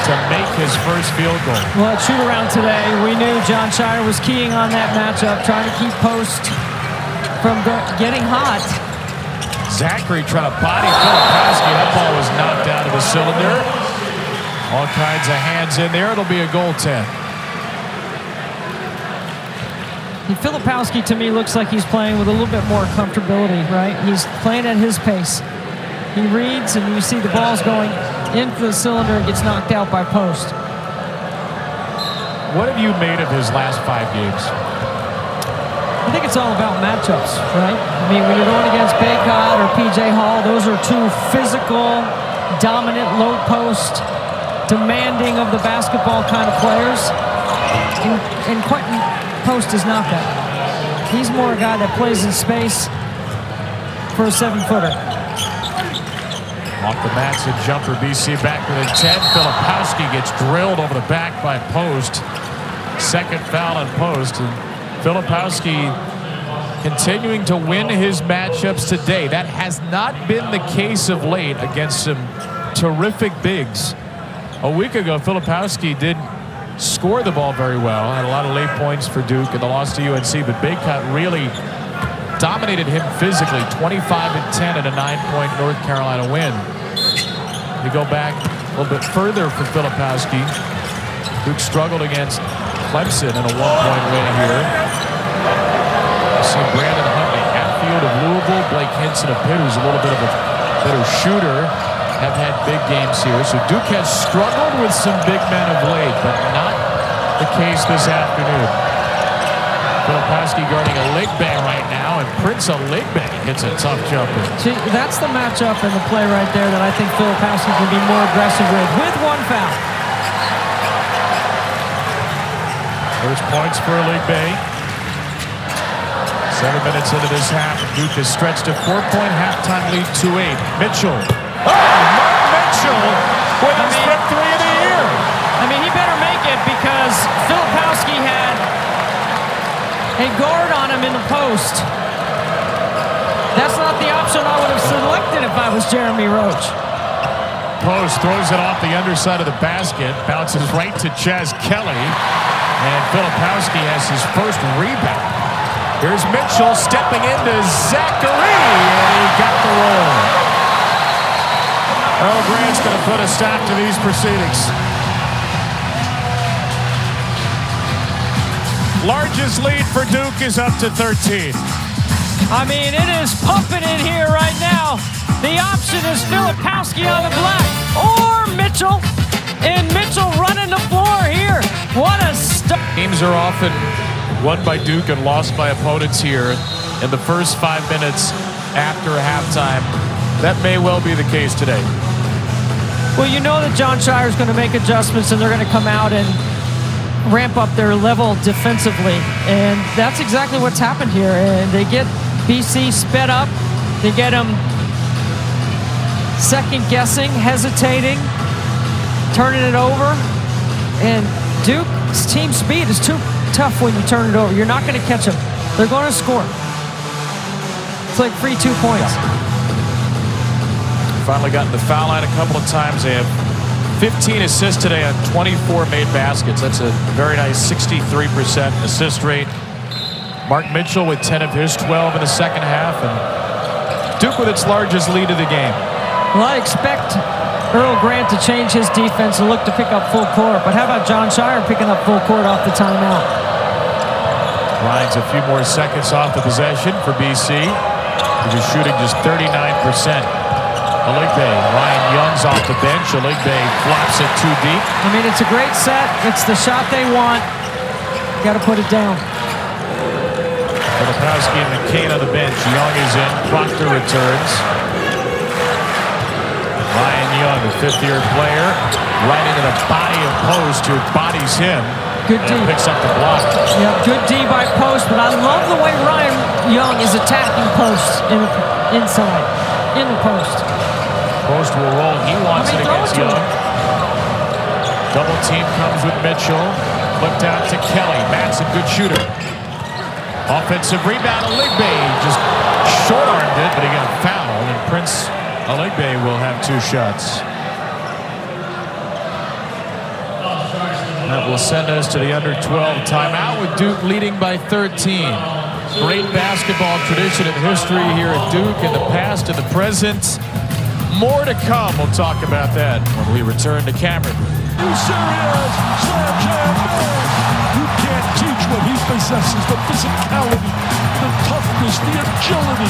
to make his first field goal. Well, at shoot-around today, we knew John Shire was keying on that matchup, trying to keep Post from getting hot. Zachary trying to body Filipowski. That ball was knocked out of the cylinder. All kinds of hands in there. It'll be a goaltend. Filipowski, to me, looks like he's playing with a little bit more comfortability, right? He's playing at his pace. He reads, and you see the ball's going into the cylinder and gets knocked out by Post. What have you made of his last 5 games? I think it's all about matchups, right? I mean, when you're going against Baycott or P.J. Hall, those are two physical, dominant, low post, demanding of the basketball kind of players. And Quentin Post is not that. He's more a guy that plays in space for a 7-footer. Off the Madsen jumper, BC back within 10. Filipowski gets drilled over the back by Post. Second foul on Post. And Filipowski continuing to win his matchups today. That has not been the case of late against some terrific bigs. A week ago, Filipowski didn't score the ball very well. Had a lot of late points for Duke in the loss to UNC, but Baycott really dominated him physically. 25-10 in a 9-point North Carolina win. You go back a little bit further for Filipowski. Duke struggled against Clemson in a 1-point win here. You see Brandon Huntley, Hatfield of Louisville, Blake Hinson of Pitt, who's a little bit of a better shooter, have had big games here. So Duke has struggled with some big men of late, but not the case this afternoon. Filipowski guarding Aligbe right now, and Prince Aligbe hits a tough jumper. See, that's the matchup and the play right there that I think Filipowski can be more aggressive with one foul. First points for Aligbe. 7 minutes into this half, Duke has stretched a 4-point halftime lead to 8. Mitchell. Oh, Mark Mitchell with his fifth three of the year. I mean, he better make it because Filipowski had a guard on him in the post. That's not the option I would have selected if I was Jeremy Roach. Post throws it off the underside of the basket, bounces right to Chaz Kelly, and Filipowski has his first rebound. Here's Mitchell stepping into Zachary, and he got the roll. Earl Grant's going to put a stop to these proceedings. Largest lead for Duke is up to 13. I mean, it is pumping in here right now. The option is Filipowski on the block or Mitchell. And Mitchell running the floor here. What a start. Games are often won by Duke and lost by opponents here in the first 5 minutes after halftime. That may well be the case today. Well, you know that Jon Scheyer's going to make adjustments and they're going to come out and ramp up their level defensively, and that's exactly what's happened here. And they get BC sped up, they get them second guessing, hesitating, turning it over, and Duke's team speed is too tough when you turn it over. You're not going to catch them. They're going to score. It's like free 2 points. Finally gotten the foul line a couple of times. They have 15 assists today on 24 made baskets. That's a very nice 63% assist rate. Mark Mitchell with 10 of his 12 in the second half, and Duke with its largest lead of the game. Well, I expect Earl Grant to change his defense and look to pick up full court, but how about Jon Scheyer picking up full court off the timeout? Ryan's a few more seconds off the possession for BC. He's just shooting just 39%. Aligbe, Ryan Young's off the bench. Aligbe flops it too deep. I mean, it's a great set. It's the shot they want. Got to put it down. Filipowski and McCain on the bench. Young is in. Proctor returns. Ryan Young, a fifth-year player, right into the body of Post, who bodies him. Good D. Picks up the block. Yeah, good D by Post, but I love the way Ryan Young is attacking Post inside, in the post. Post will roll. He wants it against Young. Double team comes with Mitchell. Flipped out to Kelly. Madsen, good shooter. Offensive rebound. Aligbe just short-armed it, but he got fouled. And Prince Aligbe will have 2 shots. That will send us to the under-12 timeout with Duke leading by 13. Great basketball tradition and history here at Duke in the past and the present. More to come. We'll talk about that when we return to Cameron. You serious? Slam jam, man. You can't teach what he possesses. The physicality, the toughness, the agility.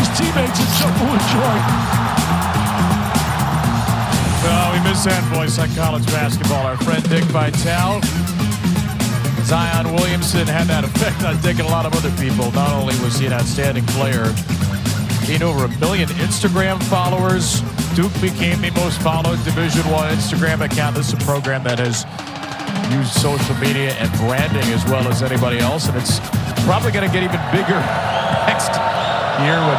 His teammates in trouble enjoy. Well, we miss that voice on college basketball. Our friend Dick Vitale. Zion Williamson had that effect on Dick and a lot of other people. Not only was he an outstanding player, gained over 1 million Instagram followers. Duke became the most followed Division I Instagram account. This is a program that has used social media and branding as well as anybody else, and it's probably going to get even bigger next year when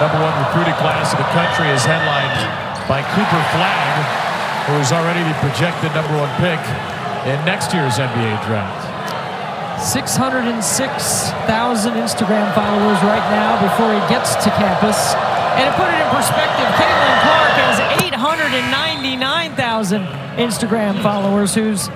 the #1 recruiting class in the country is headlined by Cooper Flagg, who is already the projected #1 pick in next year's NBA draft. 606,000 Instagram followers right now before he gets to campus. And to put it in perspective, Caitlin Clark has 899,000 Instagram followers, who's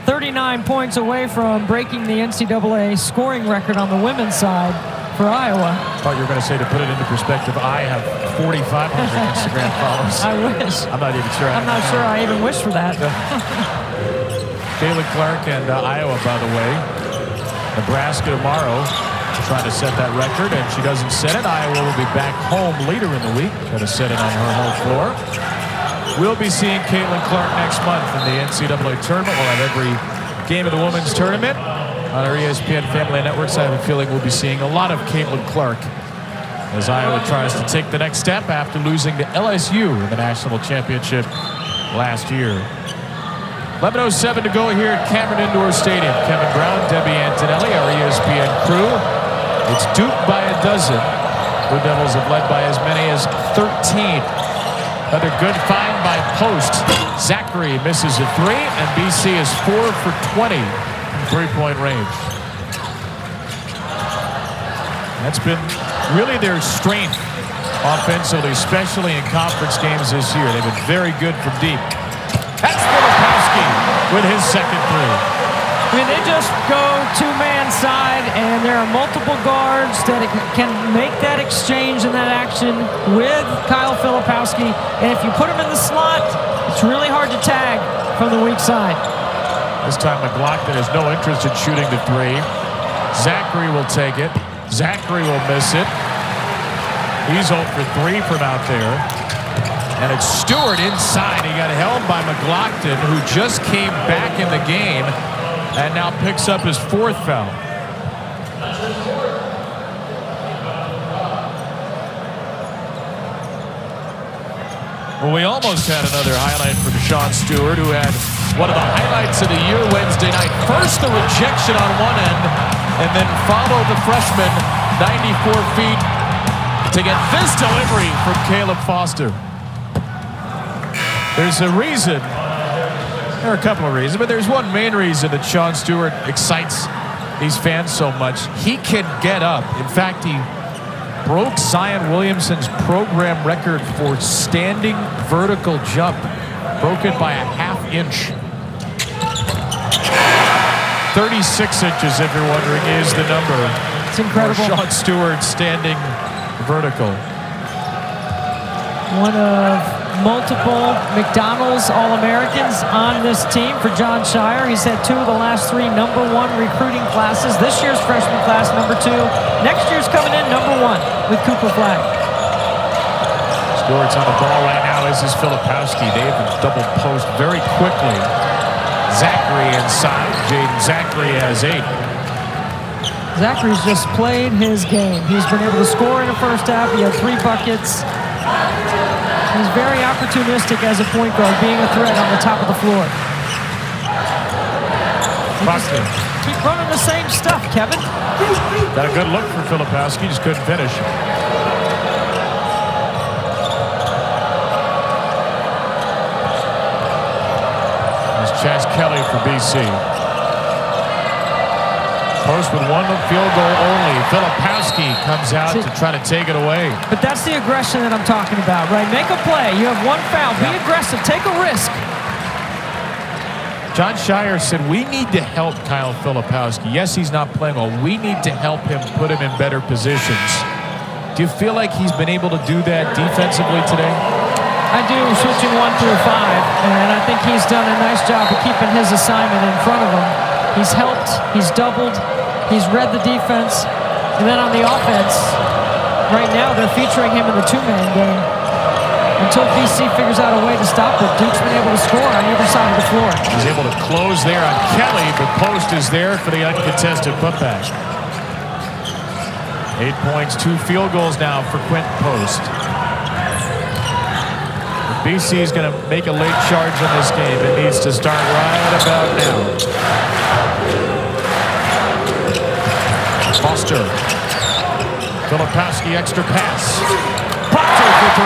39 points away from breaking the NCAA scoring record on the women's side for Iowa. I thought you were going to say, to put it into perspective, I have 4,500 Instagram followers. I wish. I'm not even sure. I'm not sure I even wish for that. Caitlin Clark and Iowa, by the way. Nebraska tomorrow. trying to set that record, and she doesn't set it. Iowa will be back home later in the week, trying to set it on her home floor. We'll be seeing Caitlin Clark next month in the NCAA tournament. We'll have every game of the women's tournament on our ESPN Family Networks. I have a feeling we'll be seeing a lot of Caitlin Clark as Iowa tries to take the next step after losing to LSU in the national championship last year. 11:07 to go here at Cameron Indoor Stadium. Kevin Brown, Debbie Antonelli, our ESPN crew. It's Duke by a dozen. Blue Devils have led by as many as 13. Another good find by Post. Zachary misses a three, and BC is 4 for 20 from three-point range. That's been really their strength offensively, especially in conference games this year. They've been very good from deep. That's Filipowski with his second three. I mean, they just go two-man side, and there are multiple guards that can make that exchange and that action with Kyle Filipowski. And if you put him in the slot, it's really hard to tag from the weak side. This time McLaughlin has no interest in shooting the three. Zachary will take it. Zachary will miss it. He's 0 for 3 from out there. And it's Stewart inside. He got held by McLaughlin, who just came back in the game and now picks up his fourth foul. Well, we almost had another highlight for Deshaun Stewart, who had one of the highlights of the year Wednesday night. First, the rejection on one end, and then followed the freshman 94 feet to get this delivery from Caleb Foster. There's a reason. There are a couple of reasons, but there's one main reason that Sean Stewart excites these fans so much. He can get up. In fact, he broke Zion Williamson's program record for standing vertical jump. Broke it by a ½ inch. 36 inches, if you're wondering, is the number. It's incredible. For Sean Stewart standing vertical. One of multiple McDonald's All-Americans on this team for John Shire. He's had 2 of the last 3 #1 recruiting classes. This year's freshman class, #2. Next year's coming in #1 with Cooper Flag. Stewart's on the ball right now. This is Filipowski. They have double post very quickly. Zachary inside. Jaden Zachary has 8. Zachary's just played his game. He's been able to score in the first half. He had 3 buckets. He's very opportunistic as a point guard, being a threat on the top of the floor. Keep running the same stuff, Kevin. Got a good look for Filipowski, just couldn't finish. There's Chaz Kelly for BC. Post with 1 field goal only. Filipowski comes out to try to take it away. But that's the aggression that I'm talking about, right? Make a play. You have 1 foul. Be aggressive. Take a risk. John Shire said, we need to help Kyle Filipowski. Yes, he's not playing well. We need to help him, put him in better positions. Do you feel like he's been able to do that defensively today? I do, switching 1 through 5. And I think he's done a nice job of keeping his assignment in front of him. He's helped. He's doubled. He's read the defense. And then on the offense, right now they're featuring him in the 2-man game. Until BC figures out a way to stop it, Duke's been able to score on either side of the floor. He's able to close there on Kelly, but Post is there for the uncontested putback. 8 points, 2 field goals now for Quentin Post. If BC is going to make a late charge in this game, it needs to start right about now. Foster. Filipowski extra pass. Proctor for 3.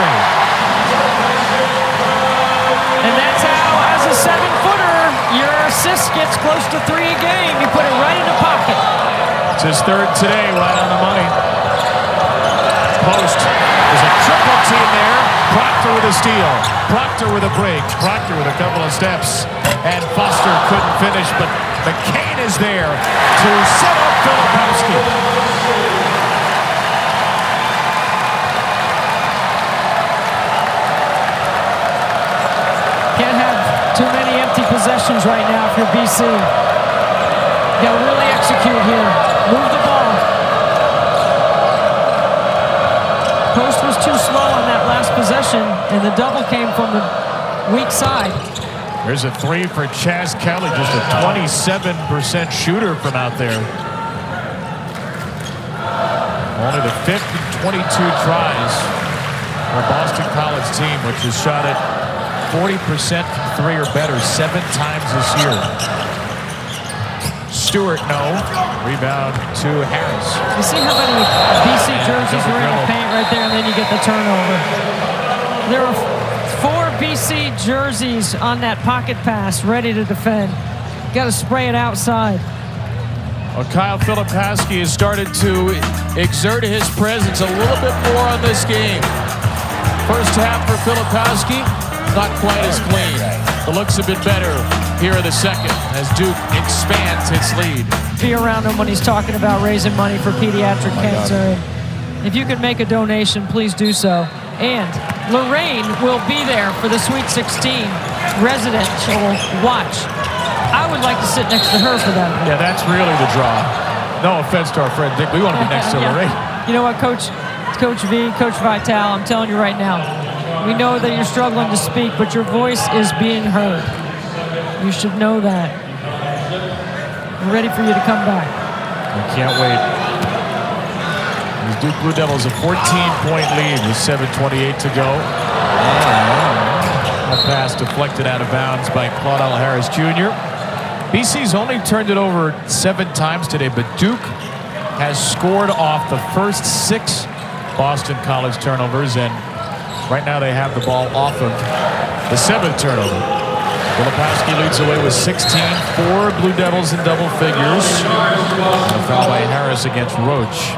And that's how, as a 7-footer, your assist gets close to 3 a game. You put it right in the pocket. It's his 3rd today, right on the money. Post. There's a triple team there. Proctor with a steal. Proctor with a break. Proctor with a couple of steps. And Foster couldn't finish, but McCain is there to set up Filipowski. Can't have too many empty possessions right now if you're BC. You got to really execute here. Move the ball. post was too slow on that last possession, and the double came from the weak side. There's a three for Chaz Kelly, just a 27% shooter from out there. Only the 5th in 22 tries for a Boston College team, which has shot it 40% from 3 or better 7 times this year. Stewart, no. Rebound to Harris. You see how many BC jerseys are in the paint right there, and then you get the turnover. There are 4 BC jerseys on that pocket pass ready to defend. Got to spray it outside. Well, Kyle Filipowski has started to exert his presence a little bit more on this game. First half for Filipowski, not quite as clean. The looks have been better here in the second as Duke expands its lead. Be around him when he's talking about raising money for pediatric cancer. If you can make a donation, please do so. And Lorraine will be there for the Sweet 16 residential watch. I would like to sit next to her for that. Yeah, that's really the draw. No offense to our friend Dick. We want to be next to Lorraine. You know what, Coach V, Coach Vitale, I'm telling you right now, we know that you're struggling to speak, but your voice is being heard. You should know that. We're ready for you to come back. I can't wait. These Duke Blue Devils a 14-point lead with 7:28 to go. A pass deflected out of bounds by Claudel Harris Jr. BC's only turned it over 7 times today, but Duke has scored off the first 6 Boston College turnovers, and right now they have the ball off of the 7th turnover. Filipowski leads away with 16, 4 Blue Devils in double figures. A foul by Harris against Roach.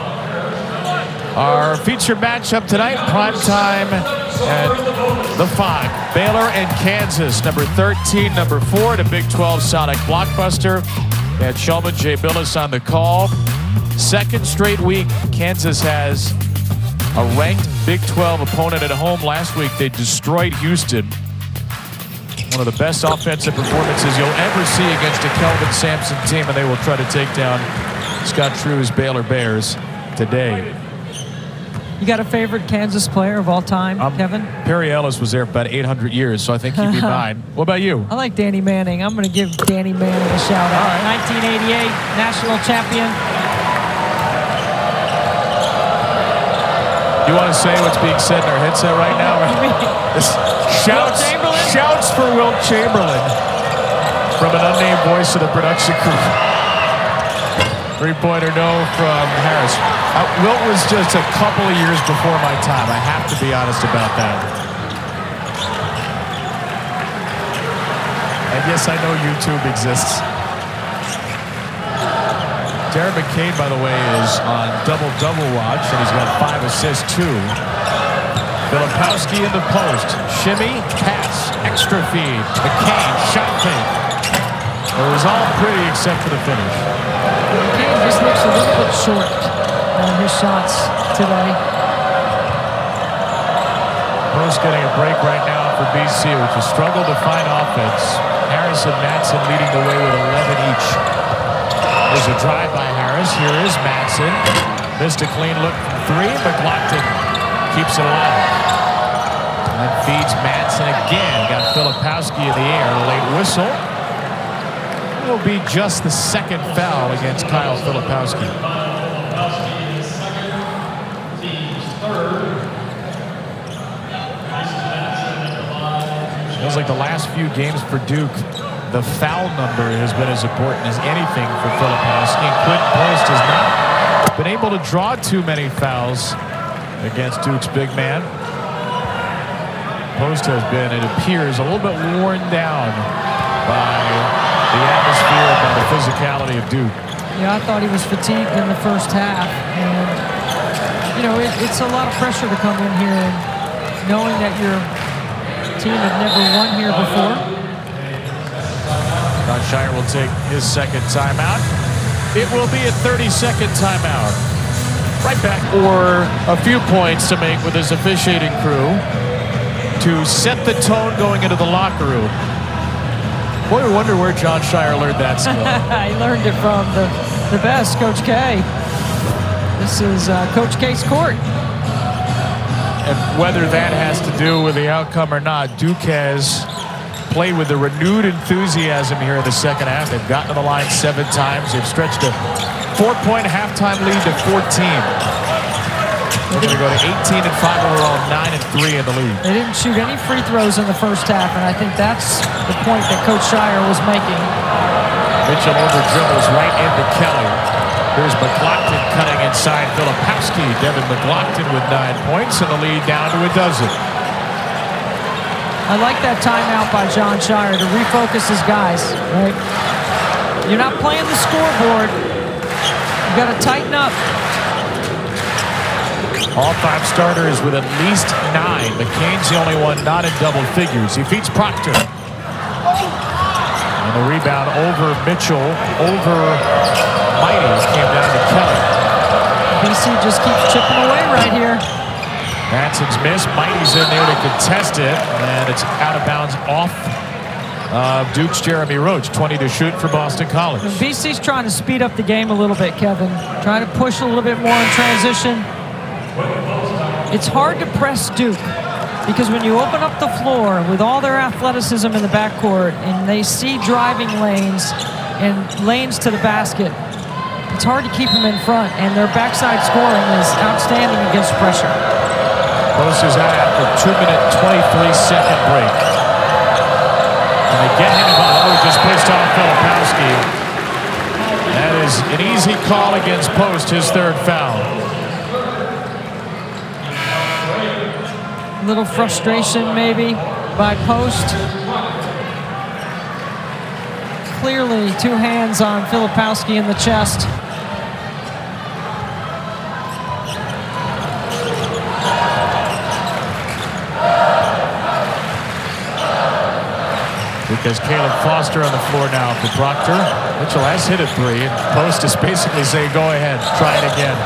Our feature matchup tonight, prime time at the 5. Baylor and Kansas, number 13, number 4, the Big 12 Sonic blockbuster. Ed Shulman, Jay Billis on the call. Second straight week, Kansas has a ranked Big 12 opponent at home. Last week, they destroyed Houston. One of the best offensive performances you'll ever see against a Kelvin Sampson team, and they will try to take down Scott True's Baylor Bears today. You got a favorite Kansas player of all time, Kevin? Perry Ellis was there for about 800 years, so I think he'd be mine. What about you? I like Danny Manning. I'm going to give Danny Manning a shout out. Right. 1988 national champion. You want to say what's being said in our headset right now? Shouts for Wilt Chamberlain from an unnamed voice of the production crew. 3-pointer no from Harris. Wilt was just a couple of years before my time. I have to be honest about that. And yes, I know YouTube exists. Darren McCabe, by the way, is on double-double watch, and he's got 5 assists, too. Filipowski in the post. Shimmy, pass, extra feed. McCabe, shot fake. It was all pretty except for the finish. McCabe just looks a little bit short on his shots today. Post getting a break right now for BC, which has struggled to find offense. Harris and Madsen leading the way with 11 each. There's a drive by Harris. Here is Madsen. Missed a clean look from 3. McLaughlin keeps it alive. And feeds Madsen again. Got Filipowski in the air. A late whistle. It will be just the 2nd foul against Kyle Filipowski. Feels like the last few games for Duke, the foul number has been as important as anything for Filipowski. Quinn Post has not been able to draw too many fouls against Duke's big man. Post has been, it appears, a little bit worn down by the atmosphere and by the physicality of Duke. Yeah, I thought he was fatigued in the first half. And, you know, it's a lot of pressure to come in here and knowing that your team had never won here before. Don Shire will take his 2nd timeout. It will be a 30-second timeout. Right back. Or a few points to make with his officiating crew to set the tone going into the locker room. Boy, we wonder where John Shire learned that skill. He learned it from the best, Coach K. This is Coach K's court. And whether that has to do with the outcome or not, Duke has played with a renewed enthusiasm here in the second half. They've gotten to the line 7 times. They've stretched a 4-point halftime lead to 14. They're going to go to 18-5 overall, 9-3 in the lead. They didn't shoot any free throws in the first half, and I think that's the point that Coach Shire was making. Mitchell over dribbles right into Kelly. Here's McLaughlin cutting inside Filipowski. Devin McLaughlin with 9 points and the lead down to a dozen. I like that timeout by John Shire to refocus his guys, right? You're not playing the scoreboard. You got to tighten up. All 5 starters with at least 9. McCain's the only one not in double figures. He feeds Proctor. And the rebound over Mitchell, over Mighty, came down to Kelly. BC just keeps chipping away right here. Madsen's miss. Mighty's in there to contest it, and it's out of bounds off Duke's Jeremy Roach. 20 to shoot for Boston College. And BC's trying to speed up the game a little bit, Kevin. Trying to push a little bit more in transition. It's hard to press Duke because when you open up the floor with all their athleticism in the backcourt and they see driving lanes and lanes to the basket, it's hard to keep them in front, and their backside scoring is outstanding against pressure. Post is out after 2-minute, 23-second break. And they get him involved. Just pushed off Filipowski. That is an easy call against Post, his 3rd foul. A little frustration maybe by Post. Clearly 2 hands on Filipowski in the chest. Because Caleb Foster on the floor now for Proctor. Mitchell has hit a 3. And Post is basically saying, go ahead, try it again.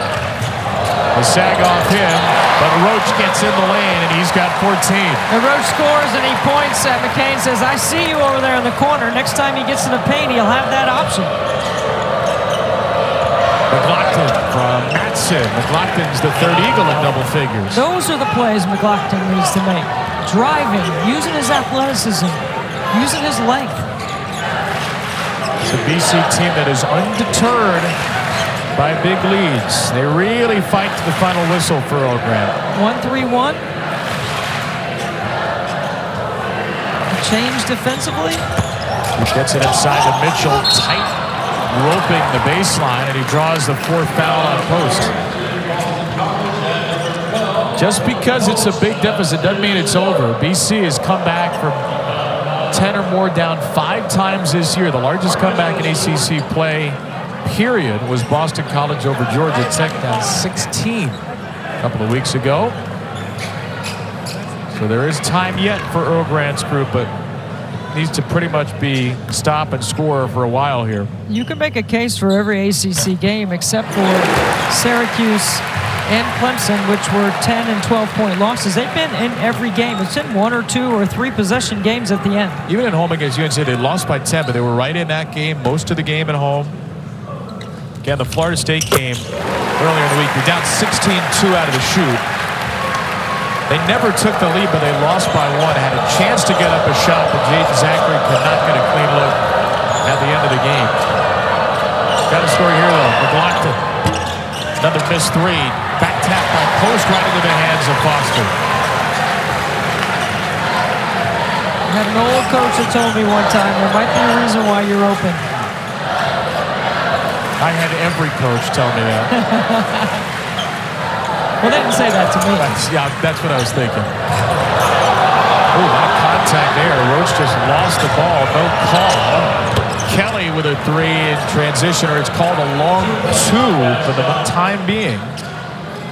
They sag off him, but Roach gets in the lane, and he's got 14. And Roach scores, and he points at McCain, says, I see you over there in the corner. Next time he gets in the paint, he'll have that option. McLaughlin from Madsen. McLaughlin's the 3rd Eagle in double figures. Those are the plays McLaughlin needs to make. Driving, using his athleticism, using his length. It's a BC team that is undeterred by big leads. They really fight to the final whistle for Earl Grant. 1-3-1. Change defensively. He gets it inside to Mitchell, tight roping the baseline, and he draws the 4th foul on Post. Just because it's a big deficit doesn't mean it's over. BC has come back from 10 or more down 5 times this year. The largest comeback in ACC play, period, was Boston College over Georgia Tech, down 16 a couple of weeks ago. So there is time yet for Earl Grant's group, but needs to pretty much be stop and score for a while here. You can make a case for every ACC game except for Syracuse and Clemson, which were 10 and 12-point losses. They've been in every game. It's in 1 or 2 or 3 possession games at the end. Even at home against UNC, they lost by 10, but they were right in that game, most of the game at home. Again, the Florida State game earlier in the week, they're down 16-2 out of the shoot. They never took the lead, but they lost by 1. Had a chance to get up a shot, but Jaden Zachary could not get a clean look at the end of the game. Got a score here, though. McLaughlin. Another missed 3. Back tap by Post right into the hands of Foster. I had an old coach that told me one time, there might be a reason why you're open. I had every coach tell me that. Well, they didn't say that to me. That's what I was thinking. Oh, a lot of contact there. Roach just lost the ball. No call. Kelly with a 3 in transition, or it's called a long 2 for the time being.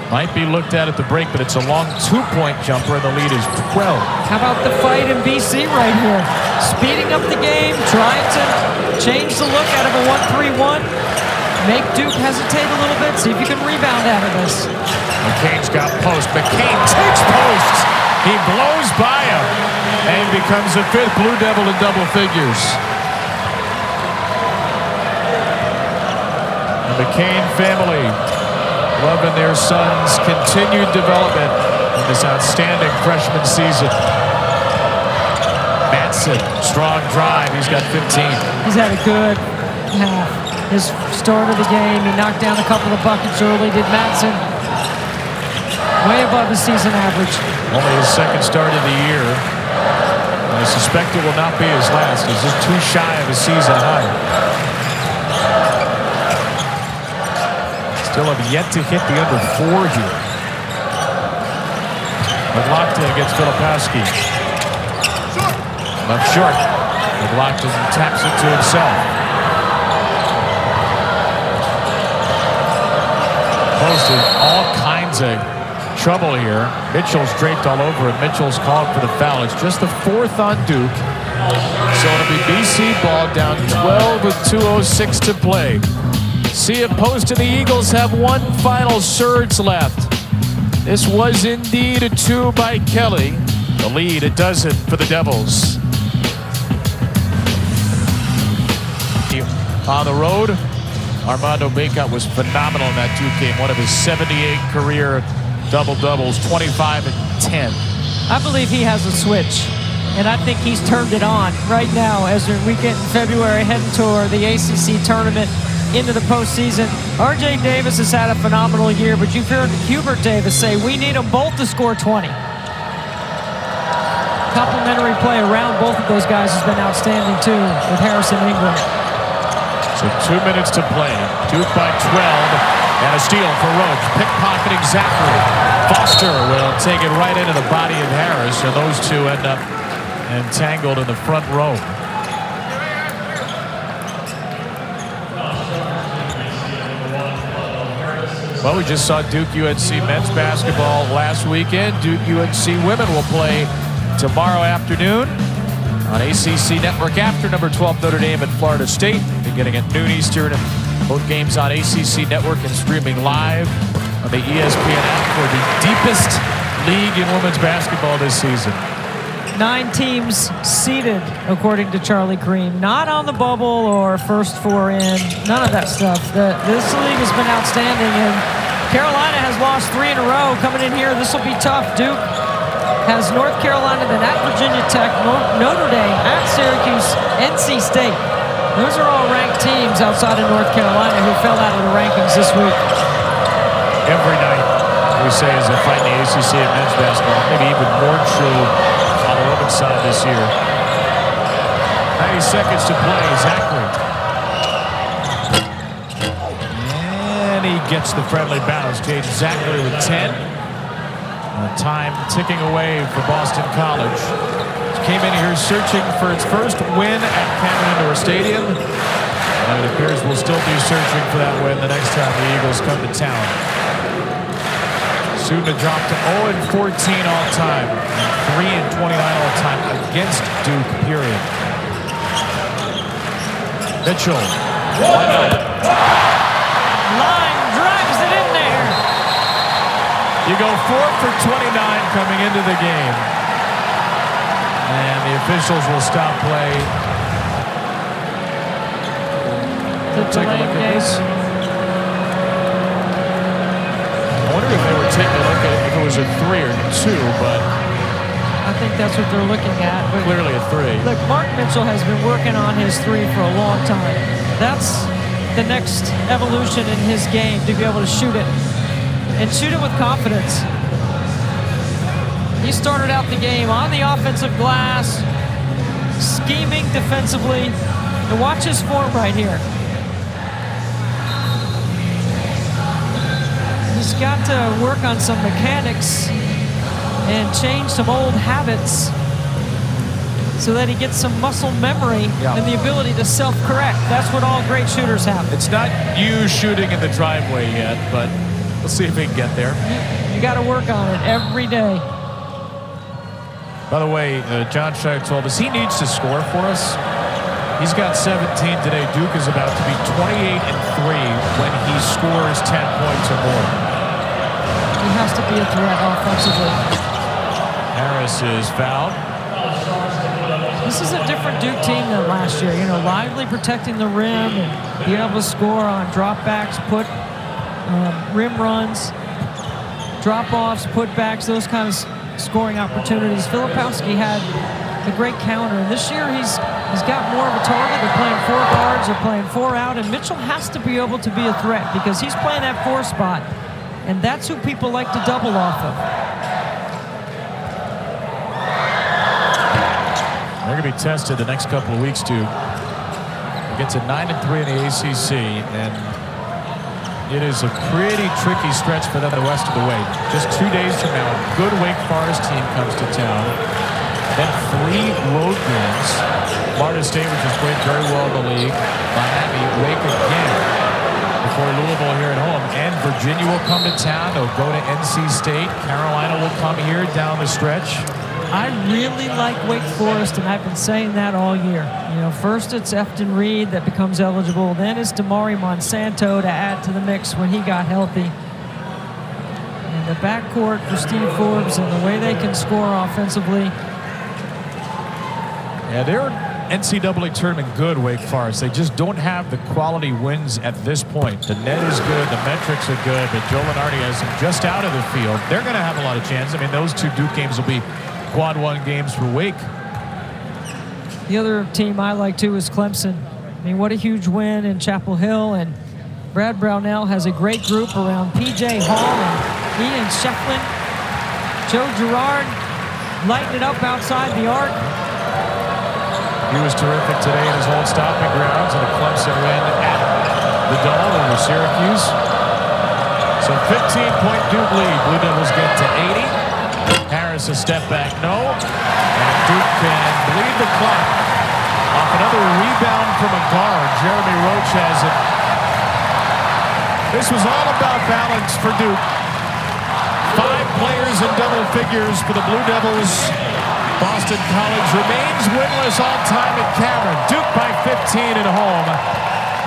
Might be looked at the break, but it's a long 2-point jumper, and the lead is 12. How about the fight in BC right here? Speeding up the game, trying to change the look out of a 1-3-1. Make Duke hesitate a little bit, see if you can rebound out of this. McCain's got Post. McCain takes Post. He blows by him and becomes the 5th Blue Devil in double figures. The McCain family loving their son's continued development in this outstanding freshman season. Madsen, strong drive. He's got 15. He's had a good half. His start of the game, he knocked down a couple of buckets early, did Madsen. Way above his season average. Only his second start of the year. And I suspect it will not be his last. He's just too shy of his season high. Still have yet to hit the under 4 here. McLaughlin against Filipowski. Left short. McLaughlin taps it to himself. Posted all kinds of trouble here. Mitchell's draped all over him. Mitchell's called for the foul. It's just the 4th on Duke. So it'll be BC ball down 12 with 2:06 to play. See it post, and the Eagles have one final surge left. This was indeed a 2 by Kelly. The lead, a dozen for the Devils. On the road, Armando Bacot was phenomenal in that Duke game. One of his 78 career double-doubles, 25 and 10. I believe he has a switch, and I think he's turned it on right now as we get in February, heading toward the ACC tournament into the postseason. RJ Davis has had a phenomenal year, but you've heard Hubert Davis say we need them both to score 20. Complementary play around both of those guys has been outstanding too, with Harrison Ingram. So 2 minutes to play. Duke by 12, and a steal for Roach. Pickpocketing Zachary. Foster will take it right into the body of Harris, and those two end up entangled in the front row. Well, we just saw Duke UNC men's basketball last weekend. Duke UNC women will play tomorrow afternoon on ACC Network after number 12 Notre Dame at Florida State, beginning at noon Eastern. And both games on ACC Network and streaming live on the ESPN app for the deepest league in women's basketball this season. 9 teams seeded, according to Charlie Cream. Not on the bubble or first 4 in. None of that stuff. This league has been outstanding, and Carolina has lost 3 in a row. Coming in here, this will be tough. Duke has North Carolina, then at Virginia Tech, Notre Dame, at Syracuse, NC State. Those are all ranked teams outside of North Carolina who fell out of the rankings this week. Every night, we say, is a fight in the ACC in men's basketball. Maybe even more true on the women's side this year. 90 seconds to play. Zachary. And he gets the friendly bounce. Jaden Zachary with 10. Time ticking away for Boston College. Came in here searching for its first win at Cameron Indoor Stadium. And it appears we'll still be searching for that win the next time the Eagles come to town. Soon to drop to 0-14 all-time. 3-29 all-time against Duke, period. Mitchell. Why not? Line drives it in there. You go 4 for 29 coming into the game. And the officials will stop play. Take a look at this. I wonder if they were taking a look at if it was a 3 or 2, but I think that's what they're looking at. But clearly a 3. look, Mark Mitchell has been working on his 3 for a long time. That's the next evolution in his game, to be able to shoot it. And shoot it with confidence. He started out the game on the offensive glass, scheming defensively. And watch his form right here. He's got to work on some mechanics and change some old habits so that he gets some muscle memory and the ability to self-correct. That's what all great shooters have. It's not you shooting in the driveway yet, but we'll see if he can get there. You got to work on it every day. By the way, John Shire told us he needs to score for us. He's got 17 today. Duke is about to be 28-3 when he scores 10 points or more. He has to be a threat offensively. Harris is fouled. This is a different Duke team than last year. You know, lively protecting the rim and being able to score on dropbacks, put rim runs, drop-offs, putbacks, those kind of scoring opportunities. Filipowski had a great counter, and this year he's got more of a target. They're playing 4 guards, they're playing 4 out, and Mitchell has to be able to be a threat because he's playing that 4 spot, and that's who people like to double off of. They're going to be tested the next couple of weeks too. Get to 9-3 in the ACC, and it is a pretty tricky stretch for them the rest of the way. Just 2 days from now, a good Wake Forest team comes to town. Then 3 road games. Florida State, which has played very well in the league. Miami, Wake again before Louisville here at home. And Virginia will come to town. They'll go to NC State. Carolina will come here down the stretch. I really like Wake Forest, and I've been saying that all year. You know, first it's Efton Reed that becomes eligible, then it's Damari Monsanto to add to the mix when he got healthy. And the backcourt for Steve Forbes and the way they can score offensively. Yeah, they're NCAA tournament good, Wake Forest. They just don't have the quality wins at this point. The net is good, the metrics are good, but Joe Lunardi has them just out of the field. They're going to have a lot of chance. I mean, those 2 Duke games will be quad 1 games for Wake. The other team I like too is Clemson. I mean, what a huge win in Chapel Hill, and Brad Brownell has a great group around P.J. Hall and Ian Shefflin. Joe Girard lighting it up outside the arc. He was terrific today in his old stopping grounds in a Clemson win at the Dome over Syracuse. So 15-point Duke lead. Blue Devils get to 80. Harris a step back, no. And Duke can bleed the clock off another rebound from a guard. Jeremy Roach has it. This was all about balance for Duke. 5 players in double figures for the Blue Devils. Boston College remains winless all time at Cameron. Duke by 15 at home.